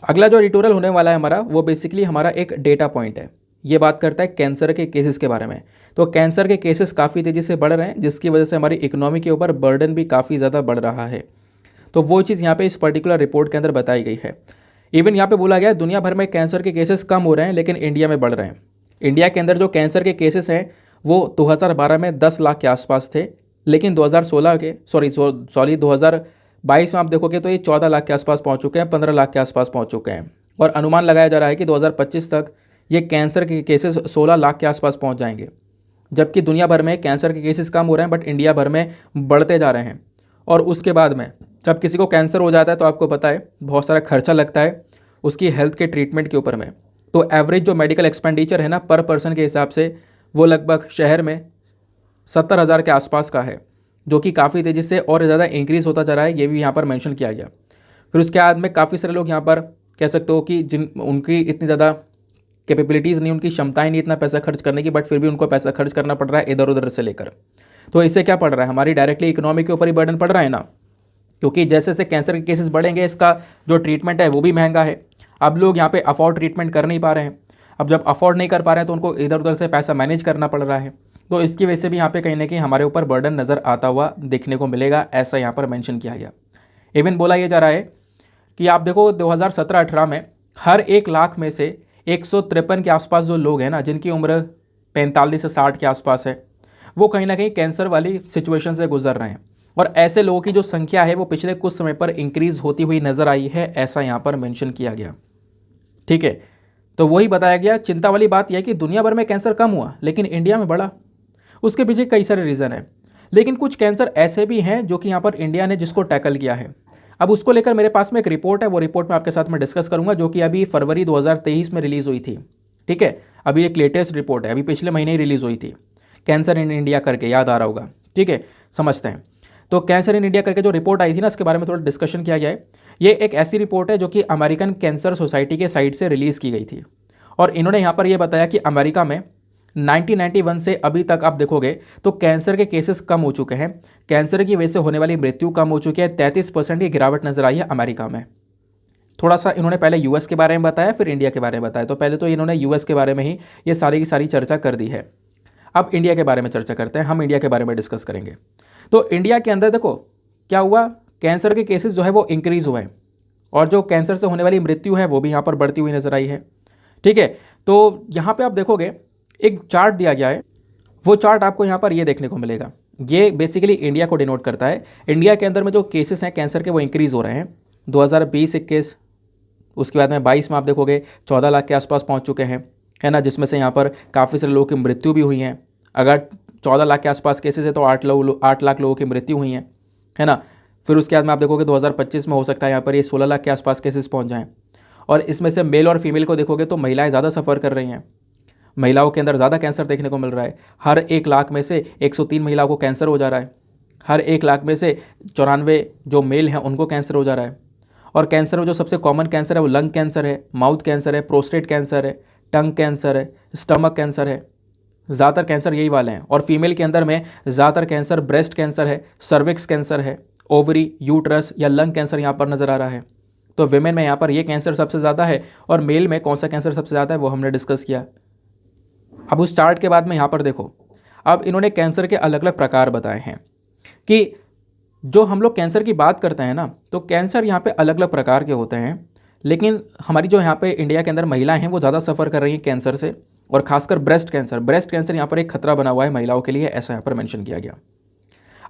अगला जो एडिटोरियल होने वाला है हमारा, वो बेसिकली हमारा एक डेटा पॉइंट है। ये बात करता है कैंसर के केसेस के बारे में। तो कैंसर के केसेस काफ़ी तेज़ी से बढ़ रहे हैं, जिसकी वजह से हमारी इकोनॉमी के ऊपर बर्डन भी काफ़ी ज़्यादा बढ़ रहा है। तो वो चीज़ यहाँ पे इस पर्टिकुलर रिपोर्ट के अंदर बताई गई है। इवन यहाँ पे बोला गया है दुनिया भर में कैंसर के केसेस कम हो रहे हैं, लेकिन इंडिया में बढ़ रहे हैं। इंडिया के अंदर जो कैंसर के केसेस हैं वो 2012 में 10 लाख के आसपास थे, लेकिन 2022 में आप देखोगे तो ये 14 लाख के आसपास पहुँच चुके हैं, 15 लाख के आसपास पहुँच चुके हैं। और अनुमान लगाया जा रहा है कि 2025 तक ये कैंसर के केसेस 16 लाख के आसपास पहुँच जाएंगे। जबकि दुनिया भर में कैंसर के केसेस कम हो रहे हैं, बट इंडिया भर में बढ़ते जा रहे हैं। और उसके बाद में जब किसी को कैंसर हो जाता है तो आपको पता है बहुत सारा खर्चा लगता है उसकी हेल्थ के ट्रीटमेंट के ऊपर में। तो एवरेज जो मेडिकल एक्सपेंडिचर है ना पर पर्सन के हिसाब से, वो लगभग शहर में 70,000 के आसपास का है, जो कि काफ़ी तेज़ी से और ज़्यादा इंक्रीज़ होता जा रहा है। ये भी यहाँ पर मेंशन किया गया। फिर उसके बाद में काफ़ी सारे लोग यहाँ पर कह सकते हो कि जिन उनकी इतनी ज़्यादा कैपेबिलिटीज़ नहीं, उनकी क्षमताएं नहीं इतना पैसा खर्च करने की, बट फिर भी उनको पैसा खर्च करना पड़ रहा है इधर उधर से लेकर। तो इससे क्या पड़ रहा है? हमारी डायरेक्टली इकोनॉमी के ऊपर ही बर्डन पड़ रहा है ना, क्योंकि जैसे जैसे कैंसर के केसेस बढ़ेंगे इसका जो ट्रीटमेंट है वो भी महंगा है। अब लोग यहाँ पे अफोर्ड ट्रीटमेंट कर नहीं पा रहे हैं। अब जब अफोर्ड नहीं कर पा रहे हैं तो उनको इधर उधर से पैसा मैनेज करना पड़ रहा है। तो इसकी वजह से भी यहाँ पे कहीं ना कहीं हमारे ऊपर बर्डन नज़र आता हुआ देखने को मिलेगा, ऐसा यहाँ पर मेंशन किया गया। इवन बोला यह जा रहा है कि आप देखो 2017-18 में हर 1 लाख में से 153 के आसपास जो लोग हैं ना, जिनकी उम्र 45 से 60 के आसपास है, वो कहीं ना कहीं कैंसर वाली सिचुएशन से गुजर रहे हैं। और ऐसे लोगों की जो संख्या है वो पिछले कुछ समय पर इंक्रीज़ होती हुई नज़र आई है, ऐसा यहाँ पर मेंशन किया गया। ठीक है, तो वही बताया गया। चिंता वाली बात यह है कि दुनिया भर में कैंसर कम हुआ लेकिन इंडिया में बढ़ा। उसके पीछे कई सारे रीज़न है, लेकिन कुछ कैंसर ऐसे भी हैं जो कि यहाँ पर इंडिया ने जिसको टैकल किया है। अब उसको लेकर मेरे पास में एक रिपोर्ट है, वो रिपोर्ट मैं आपके साथ में डिस्कस करूँगा, जो कि अभी फरवरी 2023 में रिलीज़ हुई थी। ठीक है, अभी एक लेटेस्ट रिपोर्ट है, अभी पिछले महीने ही रिलीज़ हुई थी, कैंसर इन इंडिया करके, याद आ रहा होगा। ठीक है, समझते हैं। तो कैंसर इन इंडिया करके जो रिपोर्ट आई थी ना, इसके बारे में थोड़ा डिस्कशन किया गया है। ये एक ऐसी रिपोर्ट है जो कि अमेरिकन कैंसर सोसाइटी के साइट से रिलीज़ की गई थी। और इन्होंने यहाँ पर यह बताया कि अमेरिका में 1991 से अभी तक आप देखोगे तो कैंसर के केसेस कम हो चुके हैं, कैंसर की वजह से होने वाली मृत्यु कम हो चुकी है, 33% की गिरावट नजर आई है अमेरिका में। थोड़ा सा इन्होंने पहले यूएस के बारे में बताया, फिर इंडिया के बारे में बताया। तो पहले तो इन्होंने यूएस के बारे में ही ये सारी की सारी चर्चा कर दी है। अब इंडिया के बारे में चर्चा करते हैं, हम इंडिया के बारे में डिस्कस करेंगे। तो इंडिया के अंदर देखो क्या हुआ, कैंसर के केसेस जो है वो इंक्रीज़ हुए हैं, और जो कैंसर से होने वाली मृत्यु है वो भी यहाँ पर बढ़ती हुई नजर आई है। ठीक है, तो यहाँ पे आप देखोगे एक चार्ट दिया गया है, वो चार्ट आपको यहाँ पर ये देखने को मिलेगा। ये बेसिकली इंडिया को डिनोट करता है। इंडिया के अंदर में जो केसेस हैं कैंसर के वो इंक्रीज़ हो रहे हैं। 2020-21, उसके बाद में 22 में आप देखोगे 14 लाख के आसपास पहुँच चुके हैं, है ना, जिसमें से यहाँ पर काफ़ी सारे लोगों की मृत्यु भी हुई हैं। अगर 14 लाख के आसपास केसेस है, तो 8 लाख लोगों की मृत्यु हुई है ना। फिर उसके बाद में आप देखोगे 2025 में हो सकता है यहाँ पर ये 16 लाख के आसपास केसेस पहुँच जाएँ। और इसमें से मेल और फीमेल को देखोगे तो महिलाएं ज़्यादा सफ़र कर रही हैं, महिलाओं के अंदर ज़्यादा कैंसर देखने को मिल रहा है। हर 1 लाख में से 103 महिलाओं को कैंसर हो जा रहा है, हर 1 लाख में से 94 जो मेल हैं उनको कैंसर हो जा रहा है। और कैंसर में जो सबसे कॉमन कैंसर है वो लंग कैंसर है, माउथ कैंसर है, प्रोस्टेट कैंसर है, टंग कैंसर है, स्टमक कैंसर है। ज़्यादातर कैंसर यही वाले हैं। और फीमेल के अंदर में ज़्यादातर कैंसर ब्रेस्ट कैंसर है, सर्विक्स कैंसर है, ओवरी, यूट्रस या लंग कैंसर यहाँ पर नज़र आ रहा है। तो विमेन में यहाँ पर ये कैंसर सबसे ज़्यादा है, और मेल में कौन सा कैंसर सबसे ज़्यादा है वो हमने डिस्कस किया। अब उस चार्ट के बाद में यहाँ पर देखो, अब इन्होंने कैंसर के अलग अलग प्रकार बताए हैं कि जो हम लोग कैंसर की बात करते हैं ना, तो कैंसर यहाँ पे अलग अलग प्रकार के होते हैं। लेकिन हमारी जो यहाँ पे इंडिया के अंदर महिलाएं हैं वो ज़्यादा सफ़र कर रही हैं कैंसर से, और खासकर ब्रेस्ट कैंसर यहाँ पर एक खतरा बना हुआ है महिलाओं के लिए, ऐसा यहाँ पर मेंशन किया गया।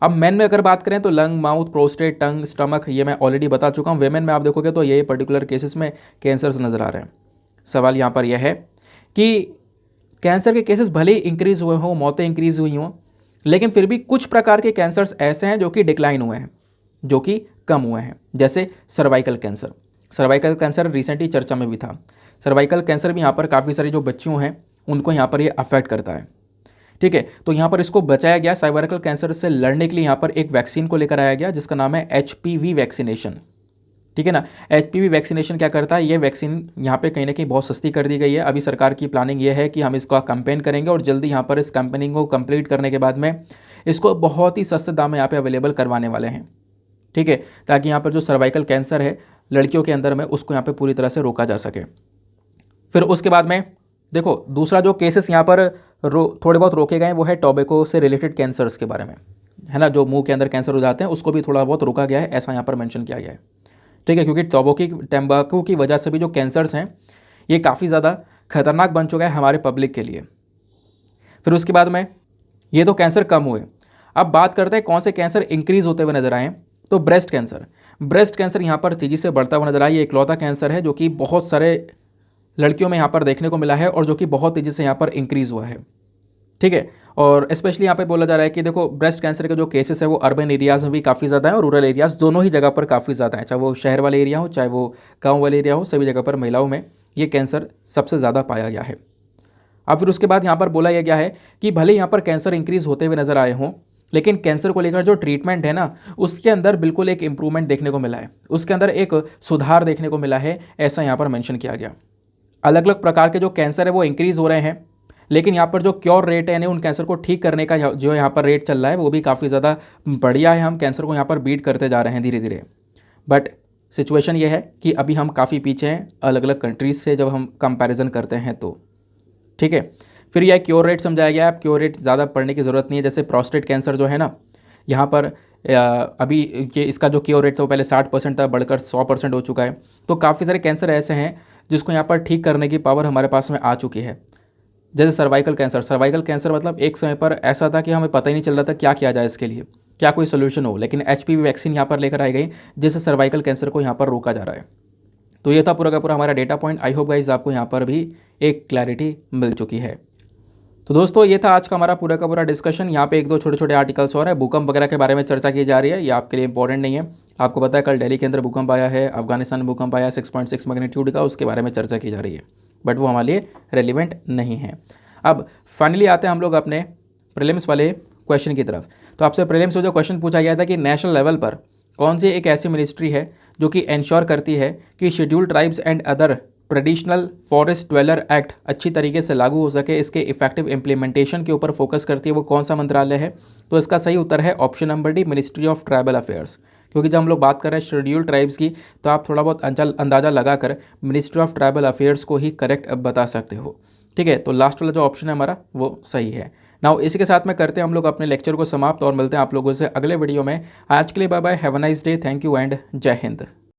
अब मेन में अगर बात करें तो लंग, माउथ, प्रोस्टेट, टंग, स्टमक, ये मैं ऑलरेडी बता चुका हूँ। वेमेन में आप देखोगे तो ये पर्टिकुलर केसेस में कैंसर्स नज़र आ रहे हैं। सवाल यहाँ पर यह है कि कैंसर के केसेस भले ही इंक्रीज़ हुए हों, मौतें इंक्रीज़ हुई हों, लेकिन फिर भी कुछ प्रकार के कैंसर्स ऐसे हैं जो कि डिक्लाइन हुए हैं, जो कि कम हुए हैं। जैसे सर्वाइकल कैंसर रिसेंटली चर्चा में भी था। सर्वाइकल कैंसर भी यहाँ पर काफ़ी सारी जो बच्चियों हैं उनको यहाँ पर ये अफेक्ट करता है, ठीक है। तो यहाँ पर इसको बचाया गया, सर्वाइकल कैंसर से लड़ने के लिए यहाँ पर एक वैक्सीन को लेकर आया गया जिसका नाम है HPV वैक्सीनेशन, ठीक है ना। HPV वैक्सीनेशन क्या करता है, ये वैक्सीन यहाँ पे कहीं ना कहीं बहुत सस्ती कर दी गई है। अभी सरकार की प्लानिंग ये है कि हम इसका कैंपेन करेंगे और जल्दी यहाँ पर इस कैंपेनिंग को कंप्लीट करने के बाद में इसको बहुत ही सस्ते दाम में यहाँ पे अवेलेबल करवाने वाले हैं, ठीक है, ताकि यहाँ पर जो सर्वाइकल कैंसर है लड़कियों के अंदर में उसको यहाँ पर पूरी तरह से रोका जा सके। फिर उसके बाद में देखो दूसरा जो केसेस यहाँ पर थोड़े बहुत रोके गए हैं वो है टोबैको से रिलेटेड कैंसर्स के बारे में, है ना। जो मुंह के अंदर कैंसर हो जाते हैं उसको भी थोड़ा बहुत रोका गया है, ऐसा यहाँ पर मेंशन किया गया है, ठीक है। क्योंकि तंबाकू की वजह से भी जो कैंसर्स हैं ये काफ़ी ज़्यादा खतरनाक बन चुका है हमारे पब्लिक के लिए। फिर उसके बाद में ये तो कैंसर कम हुए। अब बात करते हैं कौन से कैंसर इंक्रीज़ होते हुए नजर आए। तो ब्रेस्ट कैंसर यहाँ पर तेज़ी से बढ़ता हुआ नजर आया। ये इकलौता कैंसर है जो कि बहुत सारे लड़कियों में यहाँ पर देखने को मिला है और जो कि बहुत तेज़ी से यहाँ पर इंक्रीज़ हुआ है, ठीक है। और स्पेशली यहाँ पे बोला जा रहा है कि देखो ब्रेस्ट कैंसर के जो केसेस है वो अर्बन एरियाज़ में भी काफ़ी ज़्यादा है और रूरल एरियाज़, दोनों ही जगह पर काफ़ी ज़्यादा है। चाहे वो शहर वाले एरिया हो चाहे वो गांव वाले एरिया हो, सभी जगह पर महिलाओं में ये कैंसर सबसे ज़्यादा पाया गया है। अब फिर उसके बाद यहाँ पर बोला गया है कि भले यहाँ पर कैंसर इंक्रीज़ होते हुए नज़र आए हों, लेकिन कैंसर को लेकर जो ट्रीटमेंट है ना उसके अंदर बिल्कुल एक इम्प्रूवमेंट देखने को मिला है, उसके अंदर एक सुधार देखने को मिला है, ऐसा यहाँ पर मैंशन किया गया। अलग अलग प्रकार के जो कैंसर है वो इंक्रीज़ हो रहे हैं, लेकिन यहाँ पर जो क्योर रेट है यानी उन कैंसर को ठीक करने का जो यहाँ पर रेट चल रहा है वो भी काफ़ी ज़्यादा बढ़िया है। हम कैंसर को यहाँ पर बीट करते जा रहे हैं धीरे धीरे। बट सिचुएशन ये है कि अभी हम काफ़ी पीछे हैं अलग अलग कंट्रीज़ से जब हम कंपैरिजन करते हैं तो, ठीक है। फिर यह क्योर रेट समझाया गया है। अब क्योर रेट ज़्यादा पढ़ने की ज़रूरत नहीं है। जैसे प्रोस्टेट कैंसर जो है ना, यहाँ पर अभी ये इसका जो क्योर रेट था वो पहले 60% था, बढ़कर 100% हो चुका है। तो काफ़ी सारे कैंसर ऐसे हैं जिसको यहाँ पर ठीक करने की पावर हमारे पास में आ चुकी है। जैसे सर्वाइकल कैंसर मतलब एक समय पर ऐसा था कि हमें पता ही नहीं चल रहा था क्या किया जाए, इसके लिए क्या कोई सोल्यूशन हो, लेकिन HPV वैक्सीन यहाँ पर लेकर आई गई जिससे सर्वाइकल कैंसर को यहाँ पर रोका जा रहा है। तो ये था पूरा का पूरा हमारा data point. I hope guys आपको यहाँ पर भी एक क्लैरिटी मिल चुकी है। तो दोस्तों ये था आज का हमारा पूरा का पूरा डिस्कशन। यहाँ पे एक दो छोटे छोटे आर्टिकल्स और हैं, भूकंप वगैरह के बारे में चर्चा की जा रही है, ये आपके लिए इंपॉर्टेंट नहीं है। आपको पता है कल दिल्ली के अंदर भूकंप आया है, अफगानिस्तान में भूकंप आया 6.6 मैग्नीट्यूड का, उसके बारे में चर्चा की जा रही है, बट वो हमारे लिए रेलिवेंट नहीं है। अब फाइनली आते हैं हम लोग अपने प्रीलिम्स वाले क्वेश्चन की तरफ। तो आपसे प्रीलिम्स में जो क्वेश्चन पूछा गया था कि नेशनल लेवल पर कौन सी एक ऐसी मिनिस्ट्री है जो कि इंश्योर करती है कि scheduled tribes and other traditional forest dweller act अच्छी तरीके से लागू हो सके, इसके इफेक्टिव इम्प्लीमेंटेशन के ऊपर फोकस करती है, वो कौन सा मंत्रालय है। तो इसका सही उत्तर है option number D, ministry of tribal affairs. क्योंकि जब हम लोग बात कर रहे हैं शेड्यूल्ड ट्राइब्स की तो आप थोड़ा बहुत अंदाज़ा लगाकर मिनिस्ट्री ऑफ ट्राइबल अफेयर्स को ही करेक्ट बता सकते हो, ठीक है। तो लास्ट वाला जो ऑप्शन है हमारा वो सही है। नाउ इसी के साथ में करते हैं हम लोग अपने लेक्चर को समाप्त और मिलते हैं आप लोगों से अगले वीडियो में। आज के लिए bye bye, have a nice day, thank you and Jai Hind.